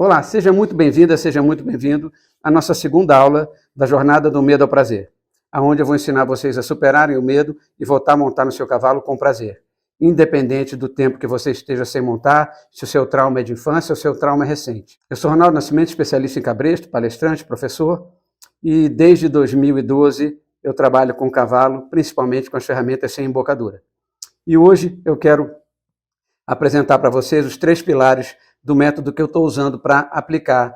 Olá, seja muito bem-vinda, seja muito bem-vindo à nossa segunda aula da Jornada do Medo ao Prazer, onde eu vou ensinar vocês a superarem o medo e voltar a montar no seu cavalo com prazer, independente do tempo que você esteja sem montar, se o seu trauma é de infância ou se o seu trauma é recente. Eu sou Ronaldo Nascimento, especialista em cabresto, palestrante, professor, e desde 2012 eu trabalho com cavalo, principalmente com as ferramentas sem embocadura. E hoje eu quero apresentar para vocês os 3 pilares do método que eu estou usando para aplicar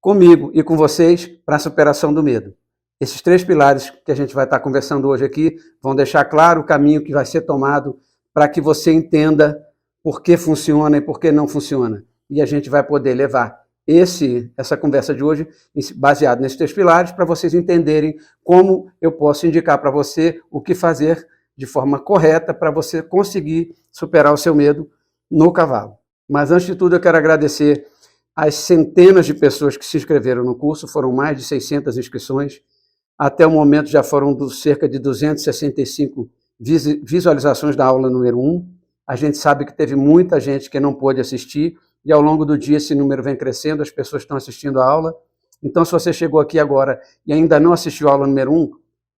comigo e com vocês para a superação do medo. Esses 3 pilares que a gente vai estar conversando hoje aqui vão deixar claro o caminho que vai ser tomado para que você entenda por que funciona e por que não funciona. E a gente vai poder levar essa conversa de hoje baseado nesses 3 pilares para vocês entenderem como eu posso indicar para você o que fazer de forma correta para você conseguir superar o seu medo no cavalo. Mas, antes de tudo, eu quero agradecer às centenas de pessoas que se inscreveram no curso, foram mais de 600 inscrições. Até o momento já foram cerca de 265 visualizações da aula número 1. A gente sabe que teve muita gente que não pôde assistir e ao longo do dia esse número vem crescendo, as pessoas estão assistindo a aula. Então, se você chegou aqui agora e ainda não assistiu a aula número 1,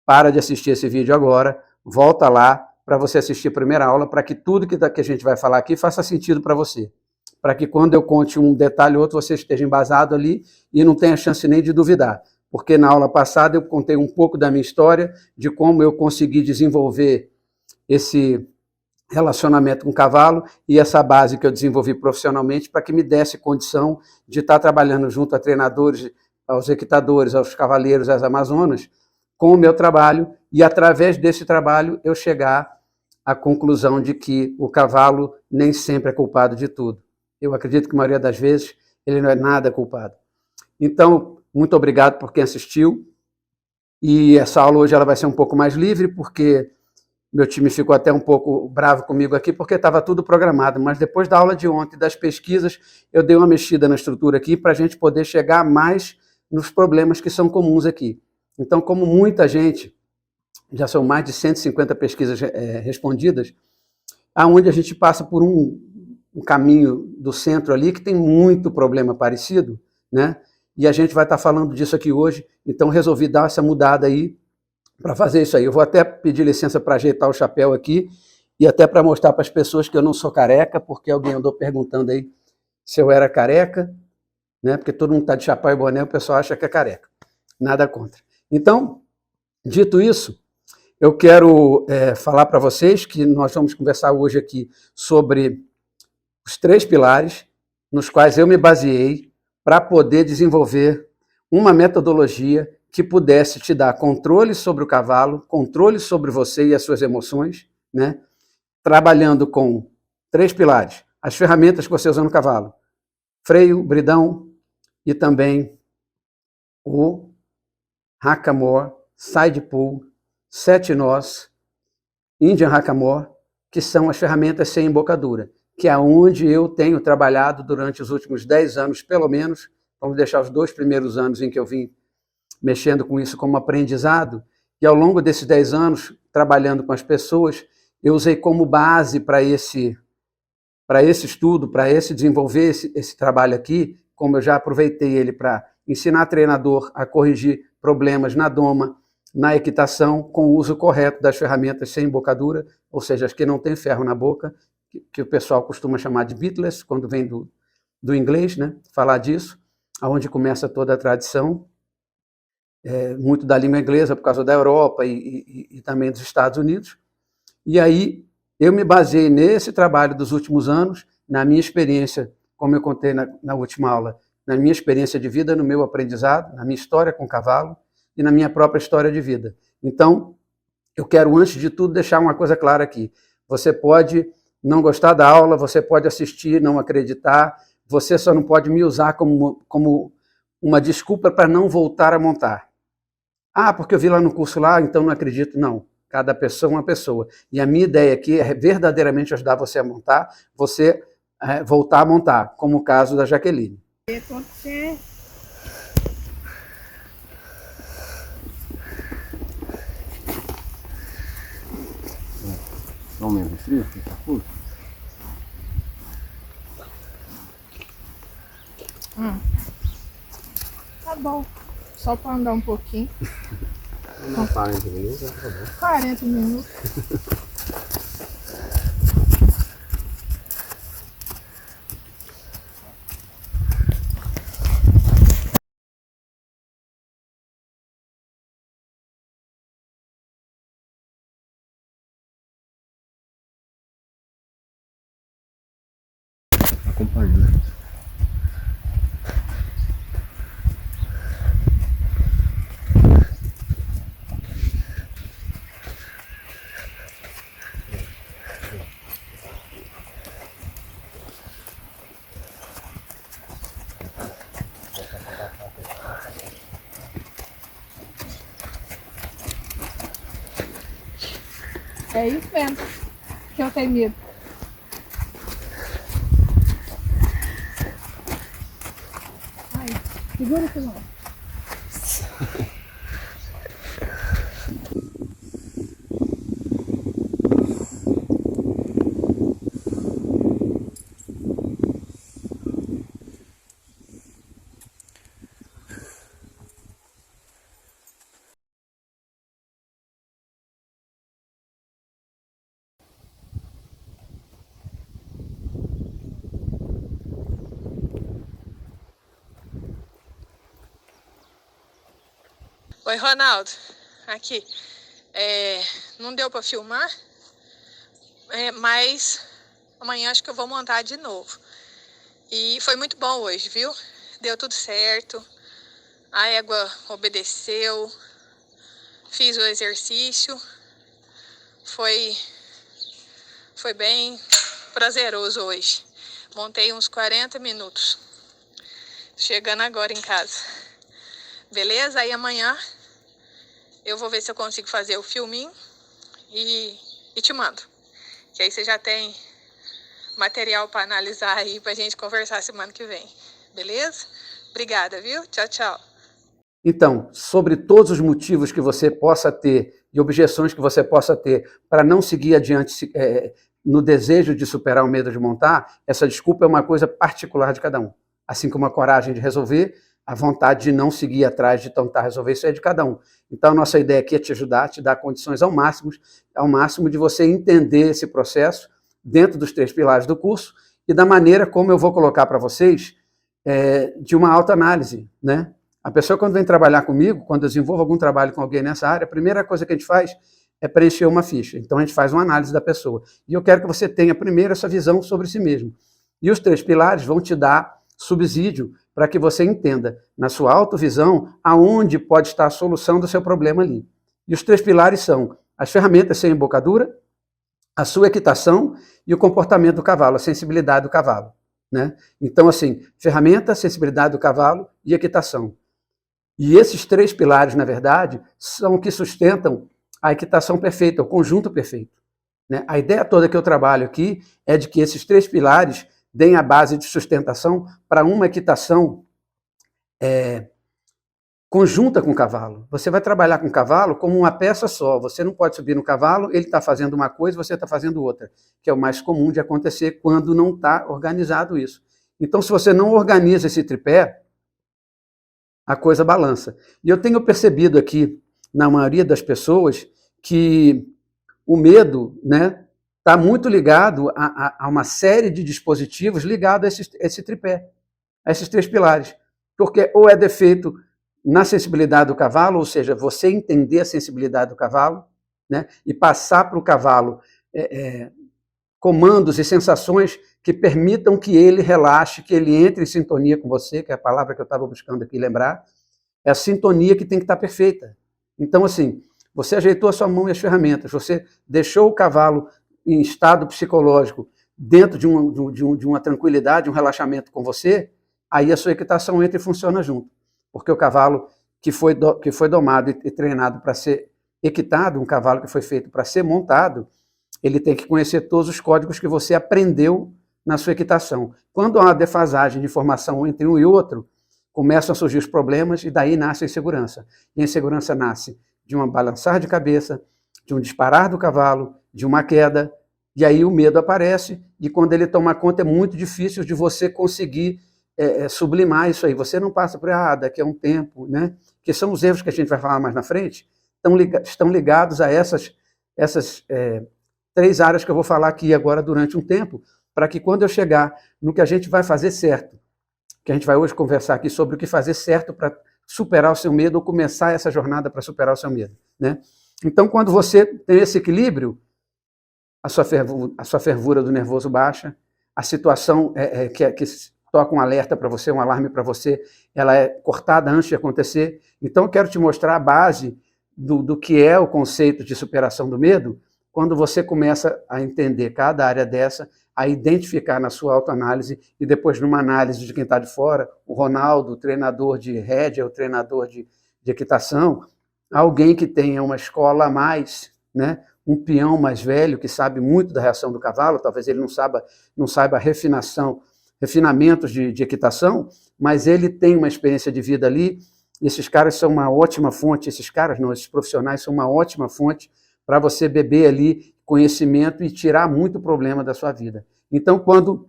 para de assistir esse vídeo agora, volta lá para você assistir a primeira aula, para que tudo que a gente vai falar aqui faça sentido para você. Para que quando eu conte um detalhe ou outro, você esteja embasado ali e não tenha chance nem de duvidar. Porque na aula passada eu contei um pouco da minha história, de como eu consegui desenvolver esse relacionamento com o cavalo e essa base que eu desenvolvi profissionalmente para que me desse condição de estar trabalhando junto a treinadores, aos equitadores, aos cavaleiros, às amazonas, com o meu trabalho e através desse trabalho eu chegar à conclusão de que o cavalo nem sempre é culpado de tudo. Eu acredito que a maioria das vezes ele não é nada culpado. Então, muito obrigado por quem assistiu. E essa aula hoje ela vai ser um pouco mais livre, porque meu time ficou até um pouco bravo comigo aqui, porque estava tudo programado. Mas depois da aula de ontem, das pesquisas, eu dei uma mexida na estrutura aqui para a gente poder chegar mais nos problemas que são comuns aqui. Então, como muita gente, já são mais de 150 pesquisas respondidas, aonde a gente passa por um caminho do centro ali que tem muito problema parecido, né? E a gente vai estar falando disso aqui hoje, então resolvi dar essa mudada aí para fazer isso aí. Eu vou até pedir licença para ajeitar o chapéu aqui e até para mostrar para as pessoas que eu não sou careca, porque alguém andou perguntando aí se eu era careca, né? Porque todo mundo está de chapéu e boné, o pessoal acha que é careca. Nada contra. Então, dito isso, eu quero falar para vocês que nós vamos conversar hoje aqui sobre os 3 pilares nos quais eu me baseei para poder desenvolver uma metodologia que pudesse te dar controle sobre o cavalo, controle sobre você e as suas emoções, né? Trabalhando com 3 pilares. As ferramentas que você usa no cavalo. Freio, bridão e também o hackamore, side pull, 7 nós, Indian hackamore, que são as ferramentas sem embocadura, que é onde eu tenho trabalhado durante os últimos 10 anos, pelo menos. Vamos deixar os 2 primeiros anos em que eu vim mexendo com isso como aprendizado, e ao longo desses 10 anos, trabalhando com as pessoas, eu usei como base para esse estudo, para desenvolver esse trabalho aqui, como eu já aproveitei ele para ensinar treinador a corrigir problemas na doma, na equitação, com o uso correto das ferramentas sem embocadura, ou seja, as que não têm ferro na boca, que o pessoal costuma chamar de bitless, quando vem do inglês, né? Falar disso, aonde começa toda a tradição, muito da língua inglesa, por causa da Europa e também dos Estados Unidos. E aí eu me baseei nesse trabalho dos últimos anos, na minha experiência, como eu contei na última aula, na minha experiência de vida, no meu aprendizado, na minha história com o cavalo e na minha própria história de vida. Então, eu quero, antes de tudo, deixar uma coisa clara aqui. Você pode não gostar da aula, você pode assistir, não acreditar, você só não pode me usar como uma desculpa para não voltar a montar. Ah, porque eu vi lá no curso lá, então não acredito. Não, cada pessoa é uma pessoa. E a minha ideia aqui é verdadeiramente ajudar você a montar, você voltar a montar, como o caso da Jaqueline. Não mesmo frio, tá curto. Tá bom. Só pra andar um pouquinho. Não, 40 minutos, tá bom. 40 minutos. Acompanhando. É isso mesmo que eu tenho medo. Ai, segura isso não. Oi, Ronaldo. Aqui. Não deu para filmar, mas amanhã acho que eu vou montar de novo. E foi muito bom hoje, viu? Deu tudo certo. A égua obedeceu. Fiz o exercício. Foi bem prazeroso hoje. Montei uns 40 minutos. Chegando agora em casa. Beleza? Aí amanhã eu vou ver se eu consigo fazer o filminho e te mando. Que aí você já tem material para analisar aí pra gente conversar semana que vem. Beleza? Obrigada, viu? Tchau, tchau. Então, sobre todos os motivos que você possa ter e objeções que você possa ter para não seguir adiante no desejo de superar o medo de montar, essa desculpa é uma coisa particular de cada um. Assim como a coragem de resolver, a vontade de não seguir atrás de tentar resolver, isso é de cada um. Então, a nossa ideia aqui é te ajudar, te dar condições ao máximo de você entender esse processo dentro dos 3 pilares do curso e da maneira como eu vou colocar para vocês de uma autoanálise, né? A pessoa, quando vem trabalhar comigo, quando eu desenvolvo algum trabalho com alguém nessa área, a primeira coisa que a gente faz é preencher uma ficha. Então, a gente faz uma análise da pessoa. E eu quero que você tenha primeiro essa visão sobre si mesmo. E os 3 pilares vão te dar subsídio para que você entenda, na sua autovisão, aonde pode estar a solução do seu problema ali. E os 3 pilares são as ferramentas sem embocadura, a sua equitação e o comportamento do cavalo, a sensibilidade do cavalo, né? Então, assim, ferramenta, sensibilidade do cavalo e equitação. E esses 3 pilares, na verdade, são o que sustentam a equitação perfeita, o conjunto perfeito, né? A ideia toda que eu trabalho aqui é de que esses 3 pilares deem a base de sustentação para uma equitação conjunta com o cavalo. Você vai trabalhar com o cavalo como uma peça só. Você não pode subir no cavalo, ele está fazendo uma coisa, você está fazendo outra, que é o mais comum de acontecer quando não está organizado isso. Então, se você não organiza esse tripé, a coisa balança. E eu tenho percebido aqui, na maioria das pessoas, que o medo, né, está muito ligado a uma série de dispositivos ligados a esse tripé, a esses 3 pilares. Porque ou é defeito na sensibilidade do cavalo, ou seja, você entender a sensibilidade do cavalo, né, e passar para o cavalo comandos e sensações que permitam que ele relaxe, que ele entre em sintonia com você, que é a palavra que eu estava buscando aqui lembrar, é a sintonia que tem que estar perfeita. Então, assim, você ajeitou a sua mão e as ferramentas, você deixou o cavalo em estado psicológico dentro de uma tranquilidade, um relaxamento com você, aí a sua equitação entra e funciona junto. Porque o cavalo que foi domado e treinado para ser equitado, um cavalo que foi feito para ser montado, ele tem que conhecer todos os códigos que você aprendeu na sua equitação. Quando há uma defasagem de informação entre um e outro, começam a surgir os problemas e daí nasce a insegurança. E a insegurança nasce de um balançar de cabeça, de um disparar do cavalo, de uma queda, e aí o medo aparece, e quando ele toma conta é muito difícil de você conseguir sublimar isso aí. Você não passa por, daqui a um tempo, né? Que são os erros que a gente vai falar mais na frente, estão ligados a essas 3 áreas que eu vou falar aqui agora durante um tempo, para que quando eu chegar no que a gente vai fazer certo, que a gente vai hoje conversar aqui sobre o que fazer certo para superar o seu medo ou começar essa jornada para superar o seu medo, né? Então, quando você tem esse equilíbrio, a sua fervura do nervoso baixa, a situação que toca um alerta para você, um alarme para você, ela é cortada antes de acontecer. Então, eu quero te mostrar a base do que é o conceito de superação do medo, quando você começa a entender cada área dessa, a identificar na sua autoanálise e depois numa análise de quem está de fora, o Ronaldo, o treinador de rédea, o treinador de equitação, alguém que tenha uma escola a mais, né? Um peão mais velho que sabe muito da reação do cavalo, talvez ele não saiba refinamentos de equitação, mas ele tem uma experiência de vida ali. Esses caras são uma ótima fonte, esses profissionais são uma ótima fonte para você beber ali conhecimento e tirar muito problema da sua vida. Então, quando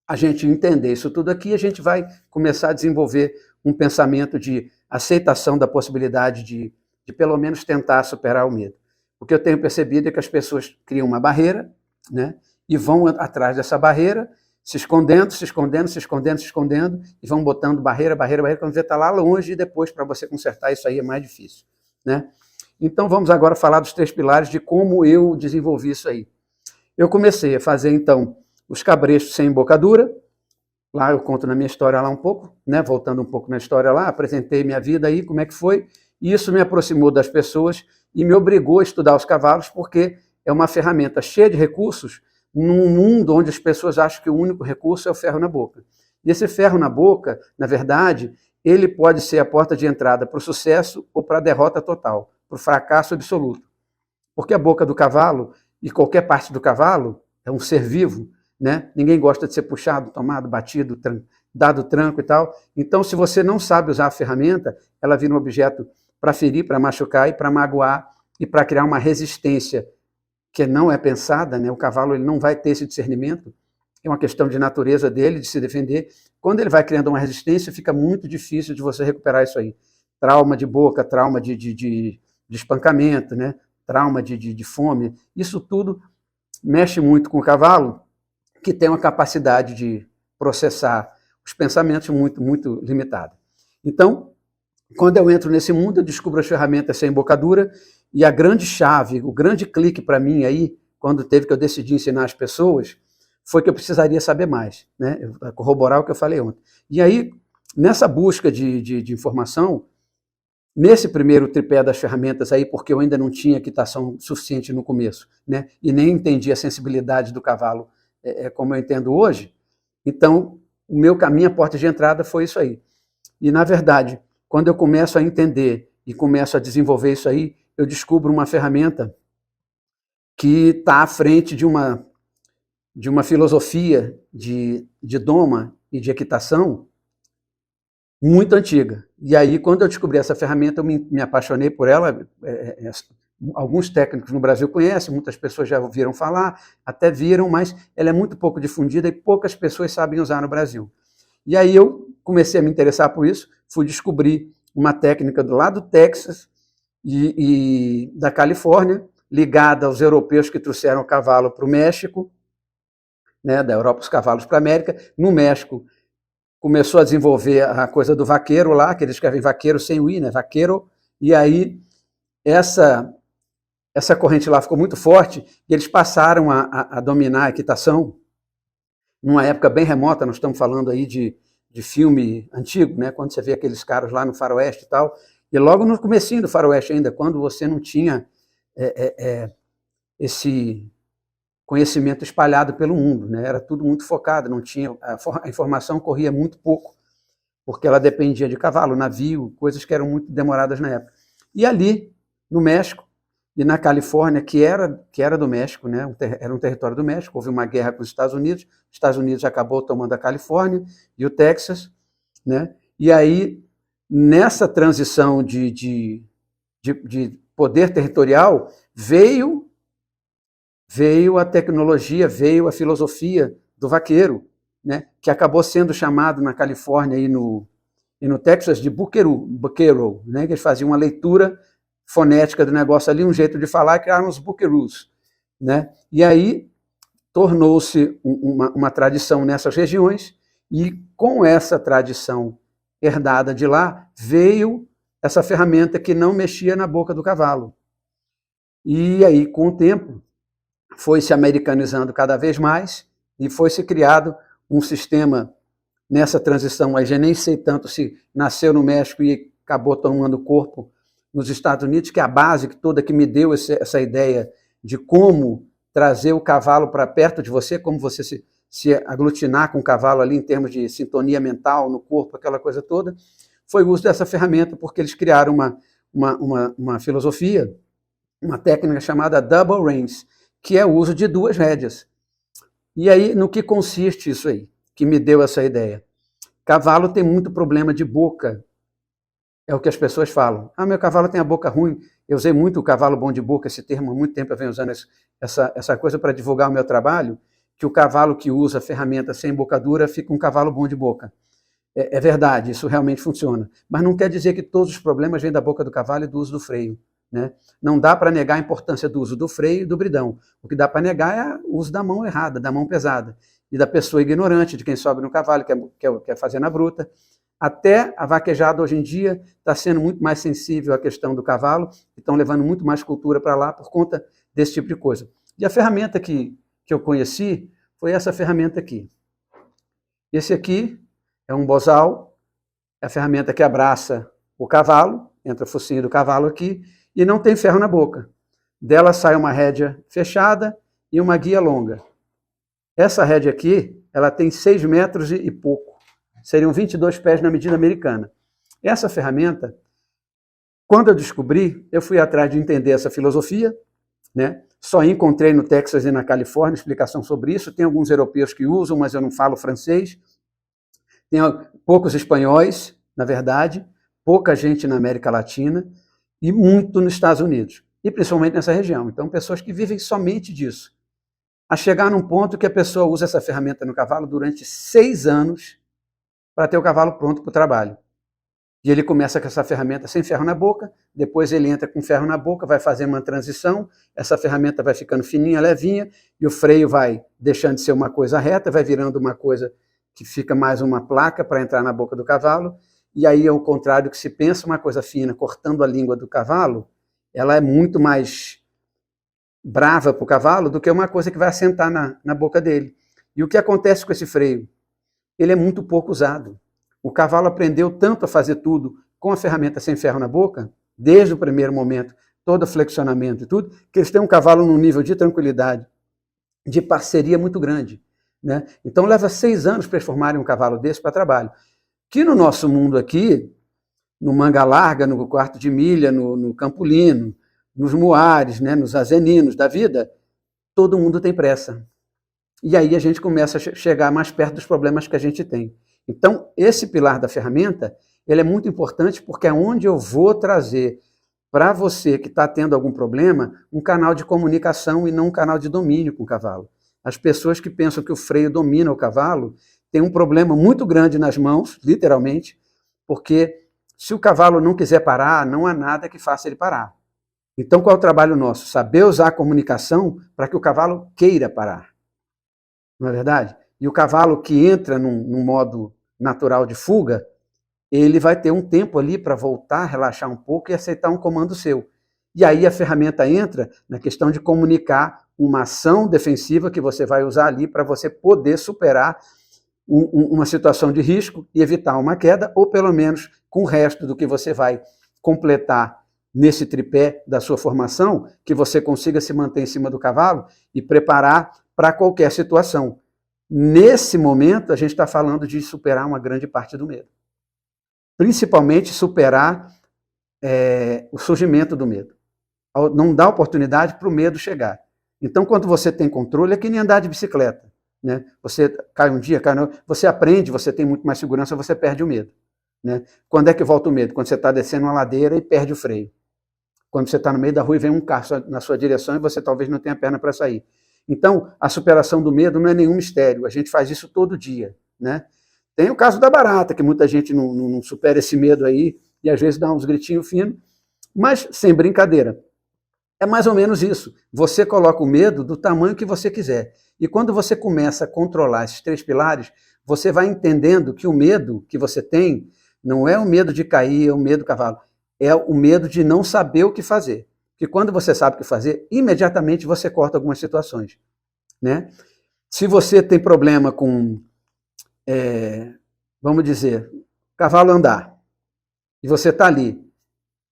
a gente entender isso tudo aqui, a gente vai começar a desenvolver um pensamento de aceitação da possibilidade de pelo menos tentar superar o medo. O que eu tenho percebido é que as pessoas criam uma barreira, né, e vão atrás dessa barreira, se escondendo, e vão botando barreira, quando você está lá longe, e depois para você consertar isso aí é mais difícil, né? Então vamos agora falar dos 3 pilares de como eu desenvolvi isso aí. Eu comecei a fazer, então, os cabrechos sem embocadura. Lá eu conto na minha história lá um pouco, né? Voltando um pouco na história lá, apresentei minha vida aí, como é que foi. E isso me aproximou das pessoas e me obrigou a estudar os cavalos, porque é uma ferramenta cheia de recursos num mundo onde as pessoas acham que o único recurso é o ferro na boca. E esse ferro na boca, na verdade, ele pode ser a porta de entrada para o sucesso ou para a derrota total, para o fracasso absoluto. Porque a boca do cavalo e qualquer parte do cavalo é um ser vivo, né? Ninguém gosta de ser puxado, tomado, batido, dado tranco e tal. Então, se você não sabe usar a ferramenta, ela vira um objeto para ferir, para machucar e para magoar e para criar uma resistência que não é pensada, né? O cavalo ele não vai ter esse discernimento, é uma questão de natureza dele, de se defender. Quando ele vai criando uma resistência, fica muito difícil de você recuperar isso aí. Trauma de boca, trauma de espancamento, né? Trauma de fome, isso tudo mexe muito com o cavalo, que tem uma capacidade de processar os pensamentos muito, muito limitada. Então, quando eu entro nesse mundo, eu descubro as ferramentas sem embocadura, e a grande chave, o grande clique para mim aí, quando teve que eu decidi ensinar as pessoas, foi que eu precisaria saber mais, né? Corroborar o que eu falei ontem. E aí, nessa busca de informação, nesse primeiro tripé das ferramentas aí, porque eu ainda não tinha equitação suficiente no começo, né? E nem entendi a sensibilidade do cavalo como eu entendo hoje, então minha porta de entrada foi isso aí. E, na verdade, quando eu começo a entender e começo a desenvolver isso aí, eu descubro uma ferramenta que está à frente de uma filosofia de doma e de equitação muito antiga. E aí, quando eu descobri essa ferramenta, eu me apaixonei por ela. Alguns técnicos no Brasil conhecem, muitas pessoas já ouviram falar, até viram, mas ela é muito pouco difundida e poucas pessoas sabem usar no Brasil. E aí eu comecei a me interessar por isso, fui descobrir uma técnica do lado do Texas e da Califórnia, ligada aos europeus que trouxeram o cavalo para o México, né, da Europa os cavalos para a América. No México começou a desenvolver a coisa do vaqueiro lá, que eles escrevem vaqueiro sem o i, né, vaqueiro, e aí essa corrente lá ficou muito forte e eles passaram a dominar a equitação numa época bem remota. Nós estamos falando aí de filme antigo, né? Quando você vê aqueles caras lá no faroeste e tal, e logo no comecinho do faroeste ainda, quando você não tinha esse conhecimento espalhado pelo mundo, né? Era tudo muito focado, não tinha, a informação corria muito pouco, porque ela dependia de cavalo, navio, coisas que eram muito demoradas na época. E ali, no México e na Califórnia, que era do México, né? Era um território do México, houve uma guerra com os Estados Unidos acabou tomando a Califórnia e o Texas, né? E aí, nessa transição de poder territorial, veio a tecnologia, veio a filosofia do vaqueiro, né, que acabou sendo chamado na Califórnia e no Texas de buckaroo, né, que eles faziam uma leitura fonética do negócio ali, um jeito de falar, que eram os buckaroos, né? E aí tornou-se uma tradição nessas regiões, e com essa tradição herdada de lá, veio essa ferramenta que não mexia na boca do cavalo. E aí, com o tempo, foi se americanizando cada vez mais, e foi se criado um sistema nessa transição. Aí já nem sei tanto se nasceu no México e acabou tomando corpo nos Estados Unidos, que é a base toda que me deu essa ideia de como trazer o cavalo para perto de você, como você se aglutinar com o cavalo ali em termos de sintonia mental no corpo, aquela coisa toda, foi o uso dessa ferramenta, porque eles criaram uma filosofia, uma técnica chamada double reins, que é o uso de 2 rédeas. E aí, no que consiste isso aí, que me deu essa ideia? Cavalo tem muito problema de boca, é o que as pessoas falam. Ah, meu cavalo tem a boca ruim. Eu usei muito o cavalo bom de boca, esse termo, há muito tempo eu venho usando essa coisa para divulgar o meu trabalho, que o cavalo que usa ferramenta sem bocadura fica um cavalo bom de boca. É verdade, isso realmente funciona. Mas não quer dizer que todos os problemas vêm da boca do cavalo e do uso do freio, né? Não dá para negar a importância do uso do freio e do bridão. O que dá para negar é o uso da mão errada, da mão pesada, e da pessoa ignorante, de quem sobe no cavalo, quer fazer na bruta. Até a vaquejada hoje em dia está sendo muito mais sensível à questão do cavalo, estão levando muito mais cultura para lá por conta desse tipo de coisa. E a ferramenta que eu conheci foi essa ferramenta aqui. Esse aqui é um bozal, é a ferramenta que abraça o cavalo, entra o focinho do cavalo aqui, e não tem ferro na boca. Dela sai uma rédea fechada e uma guia longa. Essa rédea aqui, ela tem 6 metros e pouco. Seriam 22 pés na medida americana. Essa ferramenta, quando eu descobri, eu fui atrás de entender essa filosofia, né? Só encontrei no Texas e na Califórnia explicação sobre isso. Tem alguns europeus que usam, mas eu não falo francês. Tem poucos espanhóis, na verdade, pouca gente na América Latina e muito nos Estados Unidos, e principalmente nessa região. Então, pessoas que vivem somente disso. A chegar num ponto que a pessoa usa essa ferramenta no cavalo durante 6 anos para ter o cavalo pronto para o trabalho. E ele começa com essa ferramenta sem ferro na boca, depois ele entra com ferro na boca, vai fazer uma transição, essa ferramenta vai ficando fininha, levinha, e o freio vai deixando de ser uma coisa reta, vai virando uma coisa que fica mais uma placa para entrar na boca do cavalo, e aí, ao contrário que se pensa, uma coisa fina, cortando a língua do cavalo, ela é muito mais brava para o cavalo do que uma coisa que vai assentar na boca dele. E o que acontece com esse freio? Ele é muito pouco usado. O cavalo aprendeu tanto a fazer tudo com a ferramenta sem ferro na boca, desde o primeiro momento, todo o flexionamento e tudo, que eles têm um cavalo num nível de tranquilidade, de parceria muito grande, né? Então leva 6 anos para eles formarem um cavalo desse para trabalho. Que no nosso mundo aqui, no Manga Larga, no Quarto de Milha, no Campolino, nos Muares, né, nos Azeninos da vida, todo mundo tem pressa. E aí a gente começa a chegar mais perto dos problemas que a gente tem. Então, esse pilar da ferramenta, ele é muito importante porque é onde eu vou trazer para você que está tendo algum problema, um canal de comunicação e não um canal de domínio com o cavalo. As pessoas que pensam que o freio domina o cavalo têm um problema muito grande nas mãos, literalmente, porque se o cavalo não quiser parar, não há nada que faça ele parar. Então, qual é o trabalho nosso? Saber usar a comunicação para que o cavalo queira parar. Não é verdade? E o cavalo que entra num modo natural de fuga, ele vai ter um tempo ali para voltar, relaxar um pouco e aceitar um comando seu. E aí a ferramenta entra na questão de comunicar uma ação defensiva que você vai usar ali para você poder superar uma situação de risco e evitar uma queda, ou pelo menos com o resto do que você vai completar nesse tripé da sua formação, que você consiga se manter em cima do cavalo e preparar para qualquer situação. Nesse momento, a gente está falando de superar uma grande parte do medo. Principalmente superar o surgimento do medo. Não dá oportunidade para o medo chegar. Então, quando você tem controle, é que nem andar de bicicleta, né? Você cai um dia, cai no outro, você aprende, você tem muito mais segurança, você perde o medo, né? Quando é que volta o medo? Quando você está descendo uma ladeira e perde o freio. Quando você está no meio da rua e vem um carro na sua direção e você talvez não tenha perna para sair. Então, a superação do medo não é nenhum mistério, a gente faz isso todo dia, né? Tem o caso da barata, que muita gente não supera esse medo aí, e às vezes dá uns gritinhos finos, mas sem brincadeira. É mais ou menos isso. Você coloca o medo do tamanho que você quiser. E quando você começa a controlar esses 3 pilares, você vai entendendo que o medo que você tem não é o medo de cair, é o medo do cavalo, é o medo de não saber o que fazer. Porque quando você sabe o que fazer, imediatamente você corta algumas situações, né? Se você tem problema com, vamos dizer, cavalo andar, e você está ali,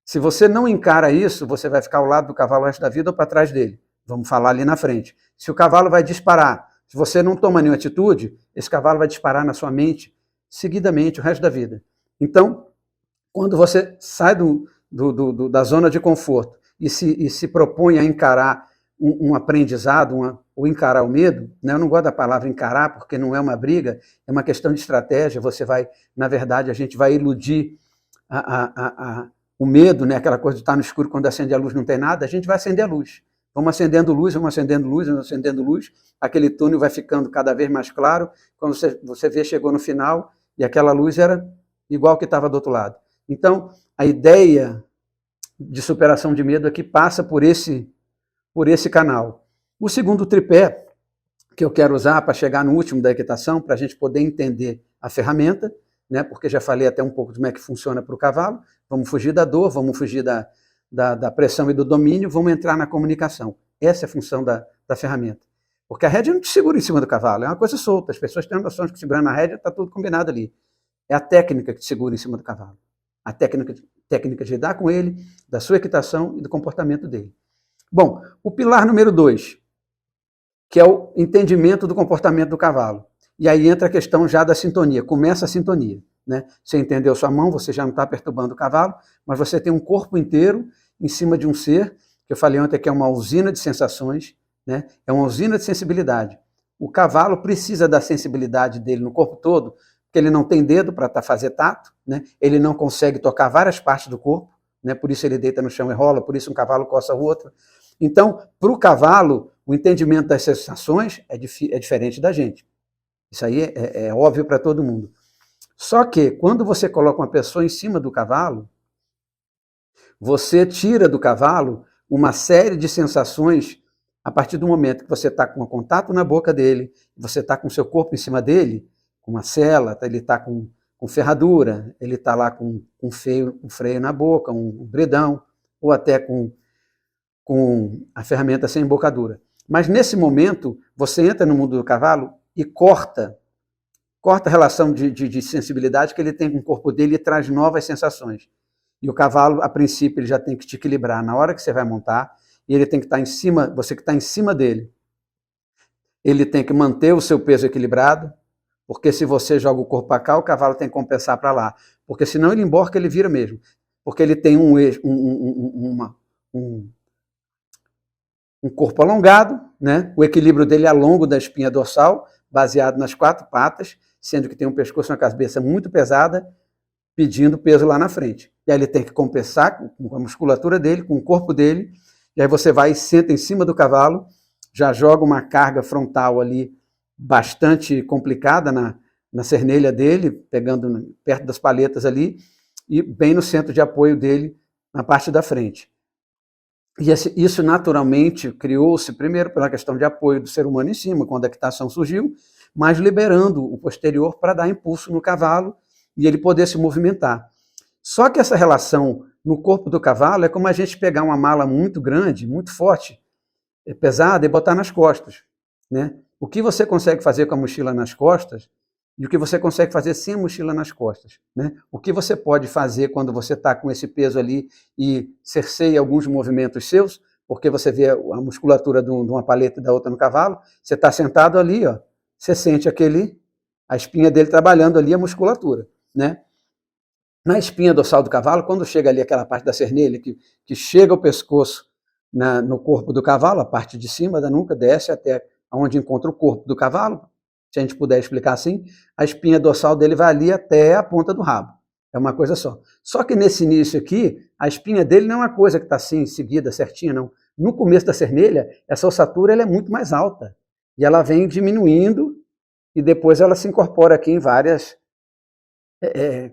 se você não encara isso, você vai ficar ao lado do cavalo o resto da vida ou para trás dele. Vamos falar ali na frente. Se o cavalo vai disparar, se você não toma nenhuma atitude, esse cavalo vai disparar na sua mente seguidamente o resto da vida. Então, quando você sai da zona de conforto e se propõe a encarar um aprendizado, ou encarar o medo, né? Eu não gosto da palavra encarar, porque não é uma briga, é uma questão de estratégia. Você vai, na verdade, a gente vai iludir o medo, né? Aquela coisa de estar no escuro, quando acende a luz não tem nada, a gente vai acender a luz. Vamos acendendo luz, vamos acendendo luz, vamos acendendo luz, aquele túnel vai ficando cada vez mais claro, quando você vê, chegou no final, e aquela luz era igual que estava do outro lado. Então, a ideia de superação de medo aqui passa por esse canal. O segundo tripé que eu quero usar para chegar no último da equitação, para a gente poder entender a ferramenta, né? Porque já falei até um pouco de como é que funciona para o cavalo, vamos fugir da dor, vamos fugir da pressão e do domínio, vamos entrar na comunicação. Essa é a função da ferramenta. Porque a rédea não te segura em cima do cavalo, é uma coisa solta, as pessoas têm a noção de que segurando a rédea está tudo combinado ali. É a técnica que te segura em cima do cavalo. A técnica de lidar com ele, da sua equitação e do comportamento dele. Bom, o pilar número 2, que é o entendimento do comportamento do cavalo. E aí entra a questão já da sintonia, começa a sintonia, né? Você entendeu sua mão, você já não está perturbando o cavalo, mas você tem um corpo inteiro em cima de um ser, que eu falei ontem que é uma usina de sensações, né? É uma usina de sensibilidade. O cavalo precisa da sensibilidade dele no corpo todo, porque ele não tem dedo para fazer tato, né? Ele não consegue tocar várias partes do corpo, né? Por isso ele deita no chão e rola, por isso um cavalo coça o outro. Então, para o cavalo, o entendimento das sensações é diferente da gente. Isso aí é óbvio para todo mundo. Só que, quando você coloca uma pessoa em cima do cavalo, você tira do cavalo uma série de sensações a partir do momento que você está com um contato na boca dele, você está com o seu corpo em cima dele, com uma sela, ele está com ferradura, ele está lá com um freio na boca, um bredão, ou até com a ferramenta sem embocadura. Mas nesse momento, você entra no mundo do cavalo e corta a relação de sensibilidade que ele tem com o corpo dele e traz novas sensações. E o cavalo, a princípio, ele já tem que te equilibrar na hora que você vai montar, e ele tem que estar em cima, você que está em cima dele, ele tem que manter o seu peso equilibrado, porque se você joga o corpo para cá, o cavalo tem que compensar para lá, porque senão ele emborca, ele vira mesmo, porque ele tem um corpo alongado, né? O equilíbrio dele é ao longo da espinha dorsal, baseado nas 4 patas, sendo que tem um pescoço e uma cabeça muito pesada, pedindo peso lá na frente. E aí ele tem que compensar com a musculatura dele, com o corpo dele, e aí você vai e senta em cima do cavalo, já joga uma carga frontal ali bastante complicada na cernelha dele, pegando perto das paletas ali, e bem no centro de apoio dele, na parte da frente. E isso naturalmente criou-se, primeiro pela questão de apoio do ser humano em cima, quando a equitação surgiu, mas liberando o posterior para dar impulso no cavalo e ele poder se movimentar. Só que essa relação no corpo do cavalo é como a gente pegar uma mala muito grande, muito forte, pesada, e botar nas costas, né? O que você consegue fazer com a mochila nas costas e o que você consegue fazer sem a mochila nas costas, né? O que você pode fazer quando você está com esse peso ali e cerceia alguns movimentos seus, porque você vê a musculatura de uma paleta e da outra no cavalo, você está sentado ali, ó, você sente a espinha dele trabalhando ali, a musculatura, né? Na espinha dorsal do cavalo, quando chega ali aquela parte da cernelha, que chega o pescoço no corpo do cavalo, a parte de cima da nuca, desce até onde encontra o corpo do cavalo, se a gente puder explicar assim, a espinha dorsal dele vai ali até a ponta do rabo. É uma coisa só. Só que nesse início aqui, a espinha dele não é uma coisa que está assim, seguida, certinha, não. No começo da cernelha, essa ossatura ela é muito mais alta. E ela vem diminuindo e depois ela se incorpora aqui em várias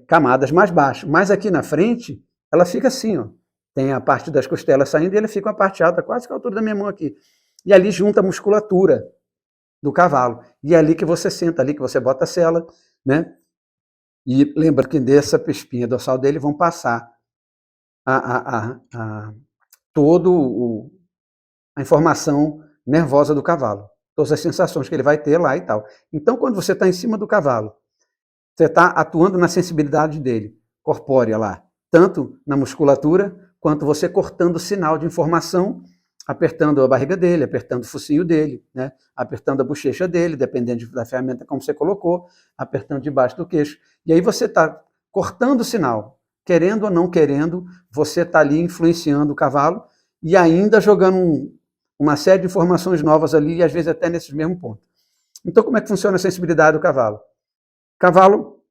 camadas mais baixas. Mas aqui na frente, ela fica assim, ó. Tem a parte das costelas saindo e ele fica uma parte alta, quase que a altura da minha mão aqui. E ali junta a musculatura do cavalo. E é ali que você senta, ali que você bota a sela, né? E lembra que dessa espinha dorsal dele vão passar toda a informação nervosa do cavalo. Todas as sensações que ele vai ter lá e tal. Então, quando você está em cima do cavalo, você está atuando na sensibilidade dele, corpórea lá, tanto na musculatura, quanto você cortando o sinal de informação, apertando a barriga dele, apertando o focinho dele, né? Apertando a bochecha dele, dependendo da ferramenta como você colocou, apertando debaixo do queixo. E aí você está cortando o sinal. Querendo ou não querendo, você está ali influenciando o cavalo e ainda jogando uma série de informações novas ali, e às vezes até nesse mesmo ponto. Então, como é que funciona a sensibilidade do cavalo? Cavalo,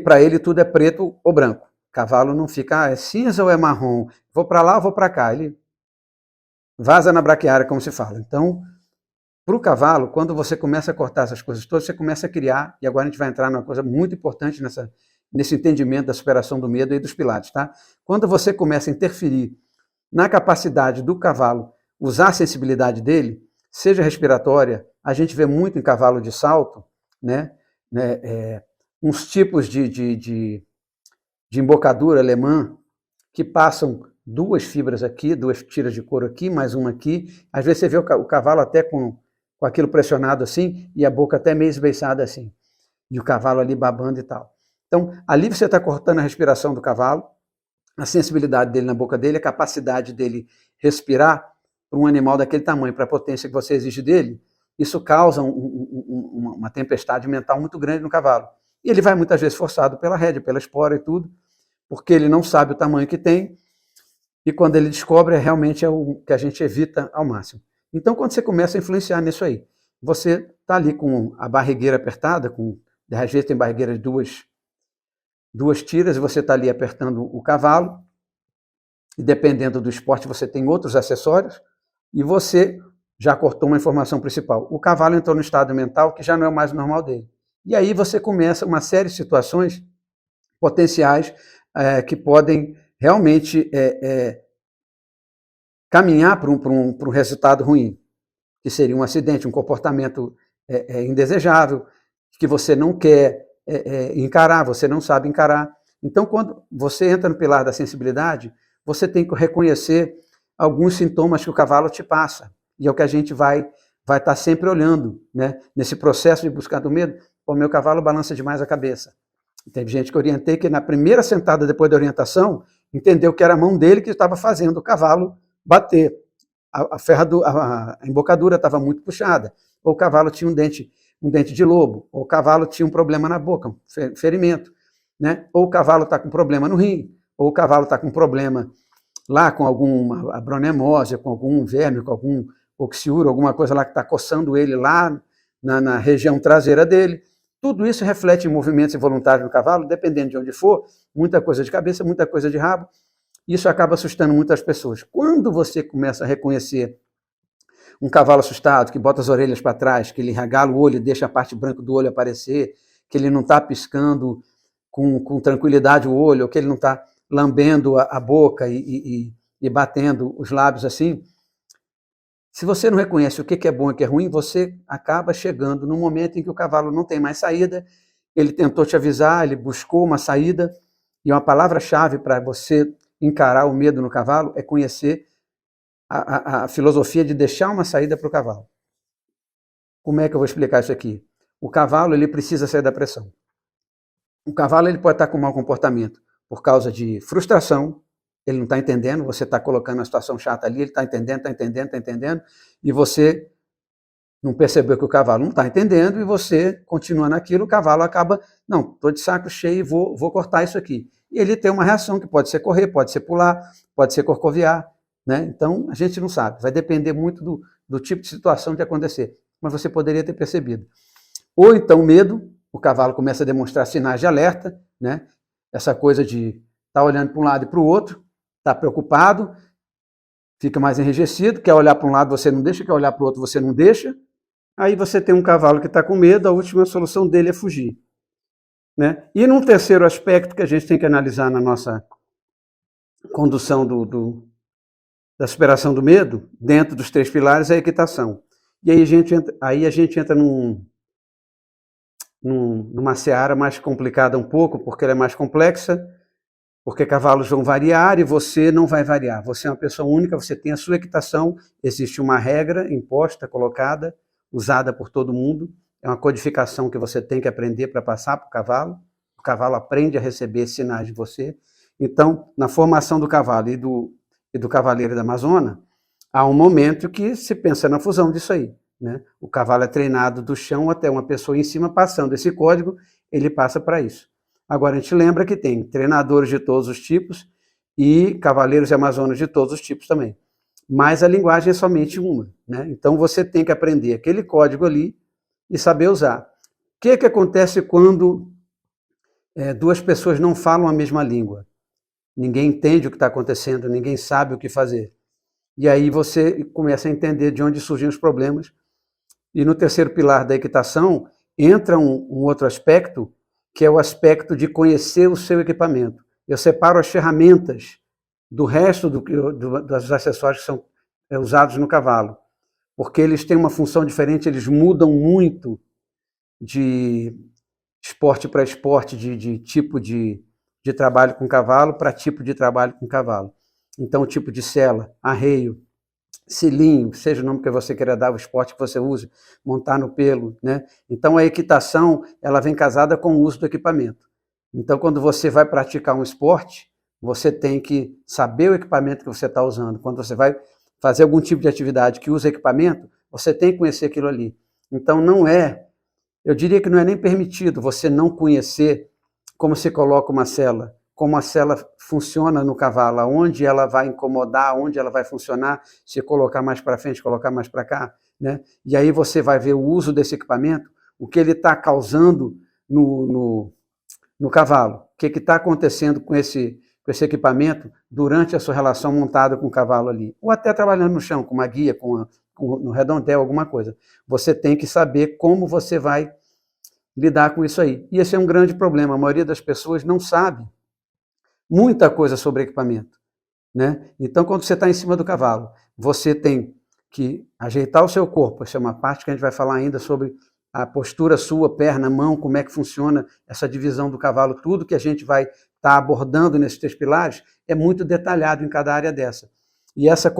para ele tudo é preto ou branco. Cavalo não fica, é cinza ou é marrom, vou para lá ou vou para cá. Ele vaza na braquiária, como se fala. Então, para o cavalo, quando você começa a cortar essas coisas todas, você começa a criar, e agora a gente vai entrar numa coisa muito importante nesse entendimento da superação do medo e dos pilates, tá? Quando você começa a interferir na capacidade do cavalo usar a sensibilidade dele, seja respiratória, a gente vê muito em cavalo de salto, né? Uns tipos de embocadura alemã que passam 2 fibras aqui, 2 tiras de couro aqui, mais uma aqui. Às vezes você vê o cavalo até com aquilo pressionado assim, e a boca até meio esbeiçada assim. E o cavalo ali babando e tal. Então, ali você está cortando a respiração do cavalo, a sensibilidade dele na boca dele, a capacidade dele respirar para um animal daquele tamanho, para a potência que você exige dele, isso causa uma tempestade mental muito grande no cavalo. E ele vai muitas vezes forçado pela rédea, pela espora e tudo, porque ele não sabe o tamanho que tem, e quando ele descobre, realmente é o que a gente evita ao máximo. Então, quando você começa a influenciar nisso aí, você está ali com a barrigueira apertada, às vezes tem barrigueira de duas tiras, e você está ali apertando o cavalo, e dependendo do esporte você tem outros acessórios, e você já cortou uma informação principal. O cavalo entrou no estado mental que já não é mais o normal dele. E aí você começa uma série de situações potenciais que podem realmente caminhar para um resultado ruim, que seria um acidente, um comportamento indesejável, que você não quer encarar, você não sabe encarar. Então, quando você entra no pilar da sensibilidade, você tem que reconhecer alguns sintomas que o cavalo te passa. E é o que a gente vai estar sempre olhando, né? Nesse processo de buscar do medo. O meu cavalo balança demais a cabeça. Teve gente que orientei que na primeira sentada depois da orientação, entendeu que era a mão dele que estava fazendo o cavalo bater. A embocadura estava muito puxada. Ou o cavalo tinha um dente de lobo. Ou o cavalo tinha um problema na boca, um ferimento. Né? Ou o cavalo está com problema no rim. Ou o cavalo está com problema lá com alguma abronemose, com algum verme, com algum oxiúro, alguma coisa lá que está coçando ele lá na região traseira dele. Tudo isso reflete em movimentos involuntários no cavalo, dependendo de onde for, muita coisa de cabeça, muita coisa de rabo. Isso acaba assustando muitas pessoas. Quando você começa a reconhecer um cavalo assustado, que bota as orelhas para trás, que ele regala o olho e deixa a parte branca do olho aparecer, que ele não está piscando com tranquilidade o olho, ou que ele não está lambendo a boca e batendo os lábios assim, se você não reconhece o que é bom e o que é ruim, você acaba chegando no momento em que o cavalo não tem mais saída, ele tentou te avisar, ele buscou uma saída, e uma palavra-chave para você encarar o medo no cavalo é conhecer a filosofia de deixar uma saída para o cavalo. Como é que eu vou explicar isso aqui? O cavalo ele precisa sair da pressão. O cavalo ele pode estar com mau comportamento por causa de frustração, ele não está entendendo, você está colocando uma situação chata ali, ele está entendendo, e você não percebeu que o cavalo não está entendendo, e você continua naquilo, o cavalo acaba, não, estou de saco cheio e vou cortar isso aqui. E ele tem uma reação que pode ser correr, pode ser pular, pode ser corcoviar, né? Então a gente não sabe, vai depender muito do tipo de situação que acontecer, mas você poderia ter percebido. Ou então medo, o cavalo começa a demonstrar sinais de alerta, né? Essa coisa de estar olhando para um lado e para o outro, está preocupado, fica mais enrijecido, quer olhar para um lado, você não deixa, quer olhar para o outro, você não deixa. Aí você tem um cavalo que está com medo, a última solução dele é fugir. Né? E num terceiro aspecto que a gente tem que analisar na nossa condução da superação do medo, dentro dos 3 pilares, é a equitação. E aí a gente entra numa seara mais complicada um pouco, porque ela é mais complexa, porque cavalos vão variar e você não vai variar. Você é uma pessoa única, você tem a sua equitação, existe uma regra imposta, colocada, usada por todo mundo, é uma codificação que você tem que aprender para passar para o cavalo aprende a receber sinais de você. Então, na formação do cavalo e do cavaleiro da Amazônia, há um momento que se pensa na fusão disso aí. Né? O cavalo é treinado do chão até uma pessoa em cima, passando esse código, ele passa para isso. Agora, a gente lembra que tem treinadores de todos os tipos e cavaleiros e amazonas de todos os tipos também. Mas a linguagem é somente uma. Né? Então, você tem que aprender aquele código ali e saber usar. O que acontece quando 2 pessoas não falam a mesma língua? Ninguém entende o que está acontecendo, ninguém sabe o que fazer. E aí você começa a entender de onde surgem os problemas. E no terceiro pilar da equitação, entra um outro aspecto, que é o aspecto de conhecer o seu equipamento. Eu separo as ferramentas do resto dos acessórios que são usados no cavalo, porque eles têm uma função diferente, eles mudam muito de esporte para esporte, de tipo de trabalho com cavalo para tipo de trabalho com cavalo. Então, o tipo de sela, arreio, selinho, seja o nome que você queira dar, o esporte que você use, montar no pelo, né? Então, a equitação, ela vem casada com o uso do equipamento. Então, quando você vai praticar um esporte, você tem que saber o equipamento que você está usando. Quando você vai fazer algum tipo de atividade que usa equipamento, você tem que conhecer aquilo ali. Então, eu diria que não é nem permitido você não conhecer como se coloca uma sela, como a sela funciona no cavalo, onde ela vai incomodar, onde ela vai funcionar, se colocar mais para frente, colocar mais para cá. Né? E aí você vai ver o uso desse equipamento, o que ele está causando no cavalo, o que está acontecendo com esse equipamento durante a sua relação montada com o cavalo ali, ou até trabalhando no chão, com uma guia, no redondel, alguma coisa. Você tem que saber como você vai lidar com isso aí. E esse é um grande problema. A maioria das pessoas não sabe muita coisa sobre equipamento. Né? Então, quando você está em cima do cavalo, você tem que ajeitar o seu corpo. Essa é uma parte que a gente vai falar ainda sobre a postura sua, perna, mão, como é que funciona essa divisão do cavalo. Tudo que a gente vai estar abordando nesses 3 pilares é muito detalhado em cada área dessa. E essa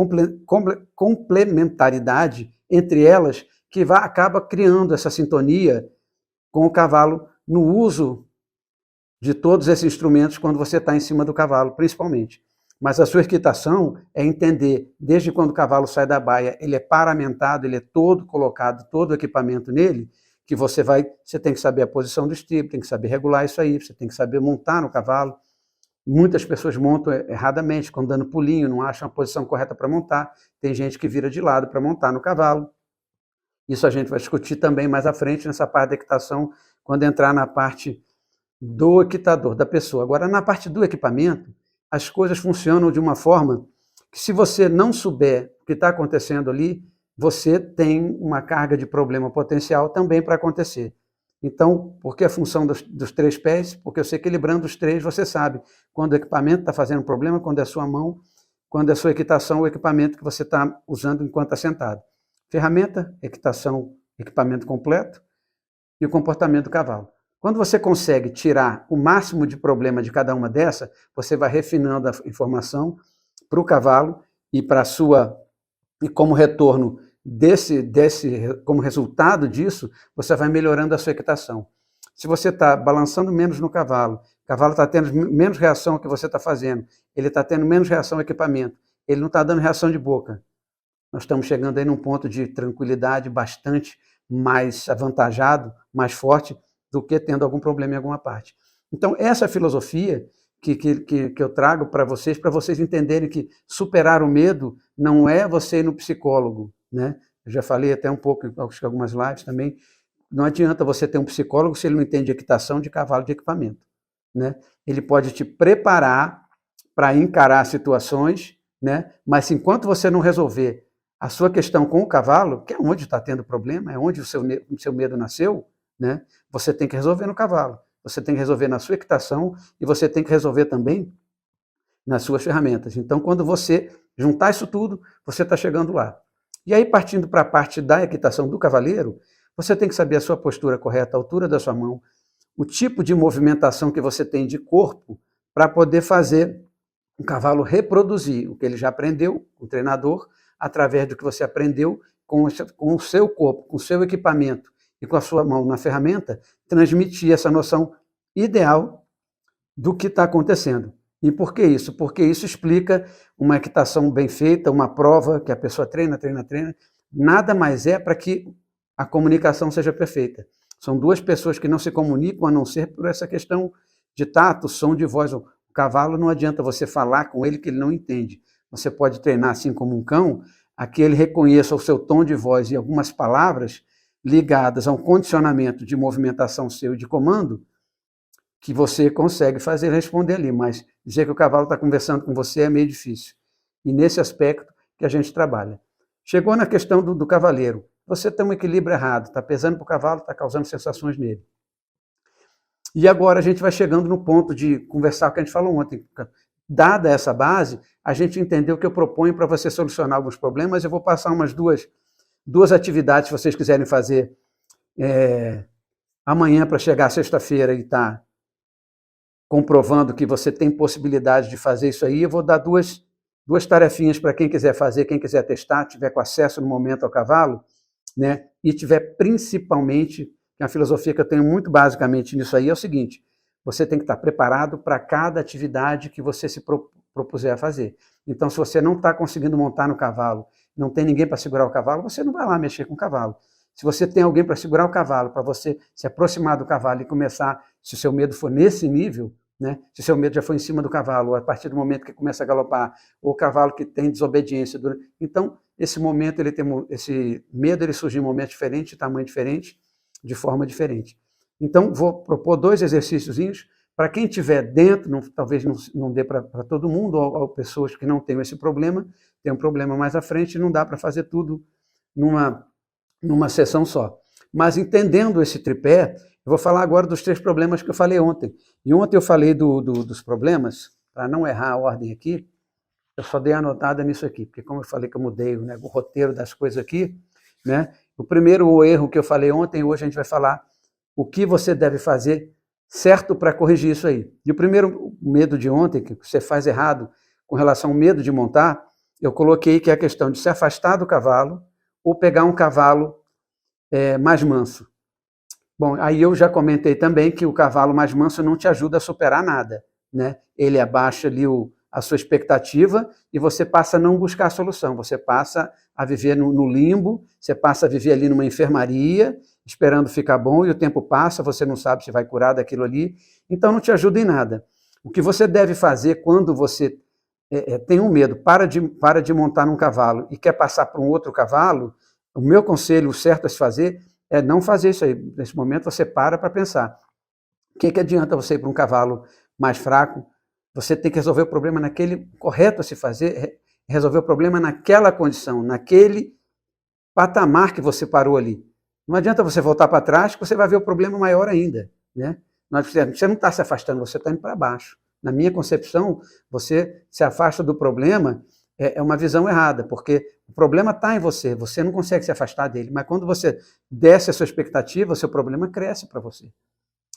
complementaridade entre elas que acaba criando essa sintonia com o cavalo no uso de todos esses instrumentos quando você está em cima do cavalo, principalmente. Mas a sua equitação é entender, desde quando o cavalo sai da baia, ele é paramentado, ele é todo colocado, todo o equipamento nele, que você tem que saber a posição do estribo, tem que saber regular isso aí, você tem que saber montar no cavalo. Muitas pessoas montam erradamente, quando dando pulinho, não acham a posição correta para montar. Tem gente que vira de lado para montar no cavalo. Isso a gente vai discutir também mais à frente nessa parte da equitação, quando entrar na parte do equitador, da pessoa. Agora, na parte do equipamento, as coisas funcionam de uma forma que, se você não souber o que está acontecendo ali, você tem uma carga de problema potencial também para acontecer. Então, por que a função dos 3 pés? Porque você equilibrando os 3, você sabe quando o equipamento está fazendo problema, quando é a sua mão, quando é a sua equitação, o equipamento que você está usando enquanto está sentado. Ferramenta, equitação, equipamento completo e o comportamento do cavalo. Quando você consegue tirar o máximo de problema de cada uma dessas, você vai refinando a informação para o cavalo e para a sua, e como retorno como resultado disso, você vai melhorando a sua equitação. Se você está balançando menos no cavalo, o cavalo está tendo menos reação ao que você está fazendo, ele está tendo menos reação ao equipamento, ele não está dando reação de boca. Nós estamos chegando aí num ponto de tranquilidade bastante mais avantajado, mais forte, do que tendo algum problema em alguma parte. Então, essa filosofia que eu trago para vocês entenderem que superar o medo não é você ir no psicólogo. Né? Eu já falei até um pouco em algumas lives também, não adianta você ter um psicólogo se ele não entende equitação de cavalo de equipamento. Né? Ele pode te preparar para encarar situações né? Mas enquanto você não resolver a sua questão com o cavalo, que é onde está tendo problema, é onde o seu medo nasceu, né? Você tem que resolver no cavalo, você tem que resolver na sua equitação e você tem que resolver também nas suas ferramentas. Então, quando você juntar isso tudo, você está chegando lá. E aí, partindo para a parte da equitação do cavaleiro, você tem que saber a sua postura correta, a altura da sua mão, o tipo de movimentação que você tem de corpo para poder fazer o cavalo reproduzir o que ele já aprendeu, o treinador, através do que você aprendeu com o seu corpo, com o seu equipamento e com a sua mão na ferramenta, transmitir essa noção ideal do que está acontecendo. E por que isso? Porque isso explica uma equitação bem feita, uma prova que a pessoa treina, nada mais é para que a comunicação seja perfeita. São duas pessoas que não se comunicam a não ser por essa questão de tato, som de voz. O cavalo não adianta você falar com ele que ele não entende. Você pode treinar assim como um cão, a que ele reconheça o seu tom de voz e algumas palavras ligadas a um condicionamento de movimentação seu e de comando, que você consegue fazer responder ali, mas dizer que o cavalo está conversando com você é meio difícil. E nesse aspecto que a gente trabalha. Chegou na questão do cavaleiro. Você tem um equilíbrio errado, está pesando para o cavalo, está causando sensações nele. E agora a gente vai chegando no ponto de conversar o que a gente falou ontem. Dada essa base, a gente entendeu o que eu proponho para você solucionar alguns problemas. Eu vou passar umas duas atividades, se vocês quiserem fazer amanhã para chegar sexta-feira e estar comprovando que você tem possibilidade de fazer isso aí. Eu vou dar duas tarefinhas para quem quiser fazer, quem quiser testar, tiver com acesso no momento ao cavalo, né? E tiver principalmente, que é uma filosofia que eu tenho muito basicamente nisso aí, é o seguinte: você tem que estar preparado para cada atividade que você se propuser a fazer. Então, se você não está conseguindo montar no cavalo, não tem ninguém para segurar o cavalo, você não vai lá mexer com o cavalo. Se você tem alguém para segurar o cavalo, para você se aproximar do cavalo e começar, se o seu medo for nesse nível, né? Se o seu medo já foi em cima do cavalo, a partir do momento que começa a galopar, ou o cavalo que tem desobediência, então esse momento, esse medo ele surge em momentos diferentes, de tamanho diferente, de forma diferente. Então, vou propor 2 exercíciozinhos para quem estiver dentro, talvez não dê para todo mundo, ou pessoas que não tenham esse problema, tem um problema mais à frente, não dá para fazer tudo numa sessão só. Mas entendendo esse tripé, eu vou falar agora dos 3 problemas que eu falei ontem. E ontem eu falei dos problemas, para não errar a ordem aqui, eu só dei anotada nisso aqui, porque como eu falei que eu mudei o roteiro das coisas aqui, né? O primeiro erro que eu falei ontem, hoje a gente vai falar o que você deve fazer certo para corrigir isso aí. E o primeiro medo de ontem, que você faz errado com relação ao medo de montar, eu coloquei que é a questão de se afastar do cavalo ou pegar um cavalo mais manso. Bom, aí eu já comentei também que o cavalo mais manso não te ajuda a superar nada, né? Ele abaixa ali a sua expectativa e você passa a não buscar a solução, você passa a viver no limbo, você passa a viver ali numa enfermaria, esperando ficar bom, e o tempo passa, você não sabe se vai curar daquilo ali, então não te ajuda em nada. O que você deve fazer quando você tem um medo, para de montar num cavalo e quer passar para um outro cavalo, o meu conselho, o certo a se fazer, é não fazer isso aí. Nesse momento você para pensar. O que adianta você ir para um cavalo mais fraco? Você tem que resolver o problema naquele correto a se fazer, resolver o problema naquela condição, naquele patamar que você parou ali. Não adianta você voltar para trás, que você vai ver o problema maior ainda, né? Você não está se afastando, você está indo para baixo. Na minha concepção, você se afasta do problema, é uma visão errada, porque o problema está em você, você não consegue se afastar dele, mas quando você desce a sua expectativa, o seu problema cresce para você.